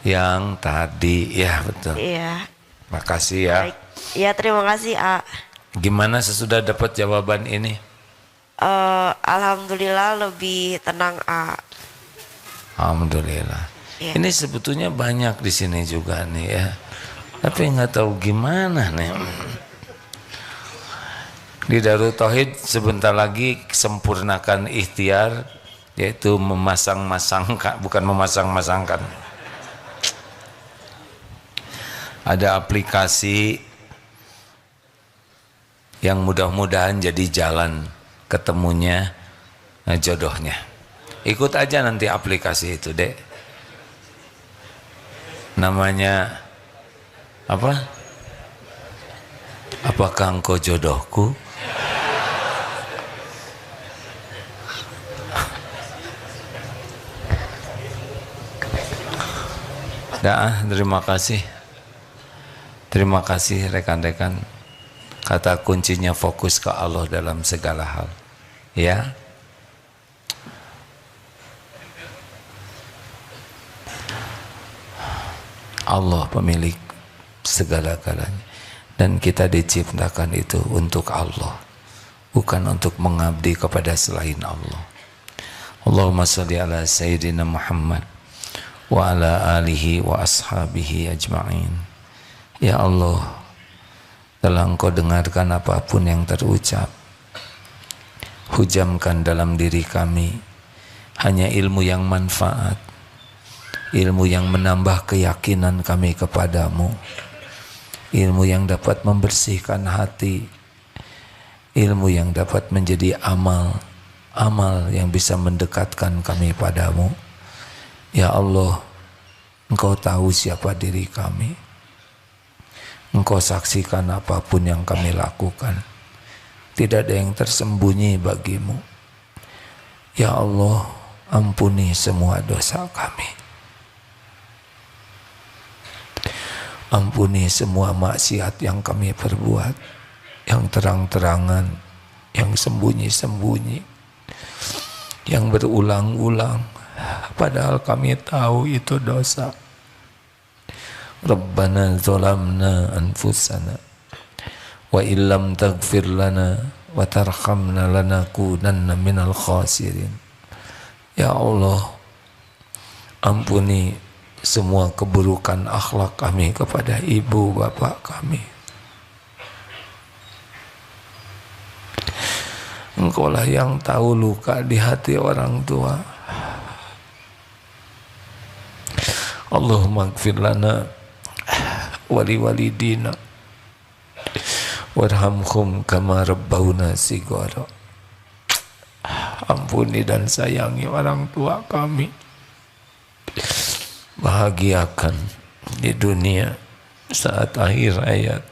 yang tadi? Ya betul. Iya. Makasih ya. Baik. Ya terima kasih A. Gimana sesudah dapat jawaban ini? Alhamdulillah lebih tenang A. Alhamdulillah. Ya. Ini sebetulnya banyak di sini juga nih ya. Tapi nggak tahu gimana nih. Di Darut Tauhid sebentar lagi sempurnakan ikhtiar, yaitu memasang-masangkan, bukan memasang-masangkan. Ada aplikasi yang mudah-mudahan jadi jalan ketemunya jodohnya. Ikut aja nanti aplikasi itu, Dek. Namanya apa? Apakah engkau jodohku? Terima kasih. Terima kasih rekan-rekan. Kata kuncinya fokus ke Allah dalam segala hal. Ya. Allah pemilik segala-galanya. Dan kita diciptakan itu untuk Allah, bukan untuk mengabdi kepada selain Allah. Allahumma sholli ala Sayyidina Muhammad wa ala alihi wa ashabihi ajma'in. Ya Allah, telah Engkau dengarkan apapun yang terucap, hujamkan dalam diri kami hanya ilmu yang manfaat, ilmu yang menambah keyakinan kami kepadamu, ilmu yang dapat membersihkan hati, ilmu yang dapat menjadi amal yang bisa mendekatkan kami padamu. Ya Allah, Engkau tahu siapa diri kami. Engkau saksikan apapun yang kami lakukan. Tidak ada yang tersembunyi bagimu. Ya Allah, ampuni semua dosa kami. Ampuni semua maksiat yang kami perbuat, yang terang-terangan, yang sembunyi-sembunyi, yang berulang-ulang, padahal kami tahu itu dosa. Rabbana zalamna anfusana wa illam taghfir lana wa tarhamna lanakunanna minal khasirin. Ya Allah, ampuni semua keburukan akhlak kami kepada ibu bapak kami. Engkaulah yang tahu luka di hati orang tua. Allahumma ighfir lana wali walidina warhamhum kama rabbawna sighara. Ampuni dan sayangi orang tua kami. Bahagiakan di dunia saat akhir hayat,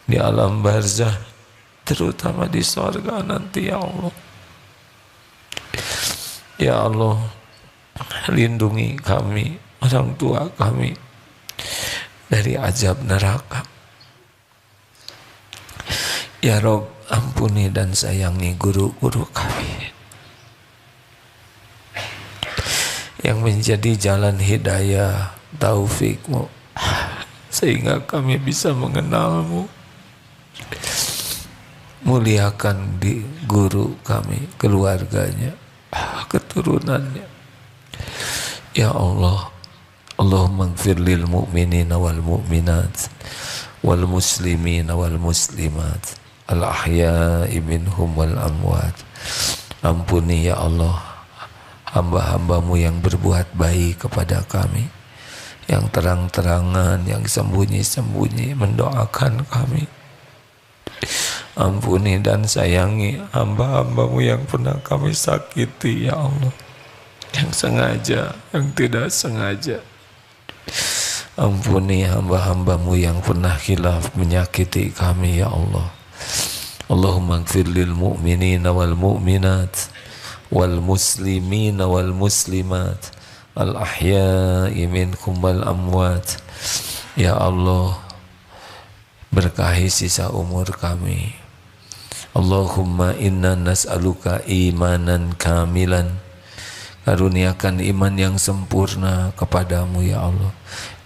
di alam barzah, terutama di sorga nanti. Ya Allah, ya Allah, lindungi kami, orang tua kami, dari azab neraka. Ya Rob, ampuni dan sayangi guru-guru kami yang menjadi jalan hidayah taufikmu, sehingga kami bisa mengenalmu. Muliakan di guru kami, keluarganya, keturunannya. Ya Allah, Allahumma ighfir lil mu'minina wal mu'minat wal muslimina wal muslimat al ahya'i minhum wal amwat. Ampuni ya Allah hamba-hambamu yang berbuat baik kepada kami, yang terang-terangan, yang sembunyi-sembunyi mendoakan kami. Ampuni dan sayangi hamba-hambamu yang pernah kami sakiti, ya Allah, yang sengaja, yang tidak sengaja. Ampuni hamba-hambamu yang pernah khilaf menyakiti kami, ya Allah. Allahumma ighfir lil mu'minina wal mu'minat wal muslimina wal muslimat al ahya'i minkum wal amwat. Ya Allah, berkahi sisa umur kami. Allahumma inna nas'aluka imanan kamilan. Karuniakan iman yang sempurna kepadamu ya Allah,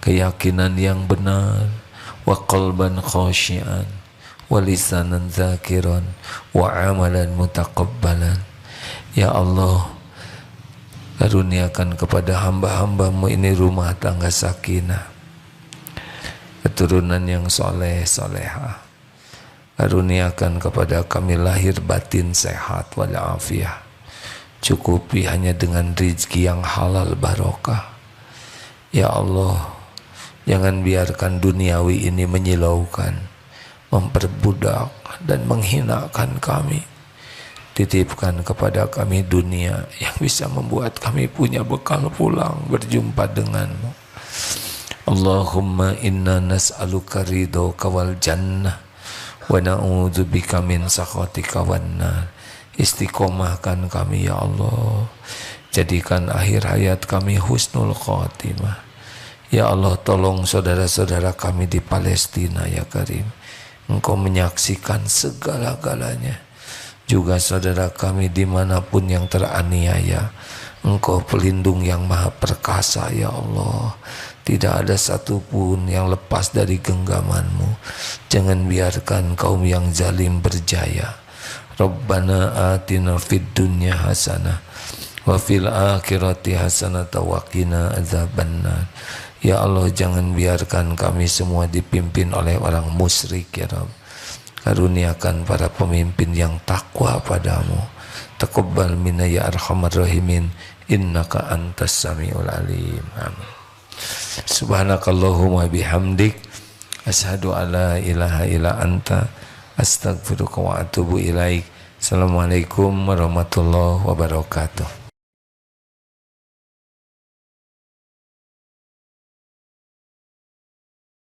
keyakinan yang benar, wa qalban khashi'an wa lisanan zakiran wa amalan mutaqabbalan. Ya Allah, karuniakan kepada hamba-hambamu ini rumah tangga sakinah, keturunan yang soleh solehah. Karuniakan kepada kami lahir batin sehat walafiat, cukupi hanya dengan rizki yang halal barokah. Ya Allah, jangan biarkan duniawi ini menyilaukan, memperbudak dan menghinakan kami. Titipkan kepada kami dunia yang bisa membuat kami punya bekal pulang berjumpa denganmu. Allahumma inna nas'aluka ridhoka wal jannah wa na'udzubika min sakhatika wan nar. Istiqomahkan kami ya Allah, jadikan akhir hayat kami husnul khatimah. Ya Allah, tolong saudara-saudara kami di Palestina ya Karim, Engkau menyaksikan segala-galanya. Juga saudara kami dimanapun yang teraniaya, Engkau pelindung yang maha perkasa ya Allah. Tidak ada satupun yang lepas dari genggaman-Mu. Jangan biarkan kaum yang zalim berjaya. Rabbana atina fid dunya hasanah wa fil akhirati hasanah wa qina adzabannar. Ya Allah, jangan biarkan kami semua dipimpin oleh orang musyrik ya Rabb. Karuniakan para pemimpin yang takwa padamu. Taqabbal minna ya arhamar rahimin, innaka antas samiul alim. Amin. Subhanakallahumma bihamdik, asyhadu alla ilaha illa anta, astaghfiruka wa atubu ilaik. Assalamualaikum warahmatullahi wabarakatuh.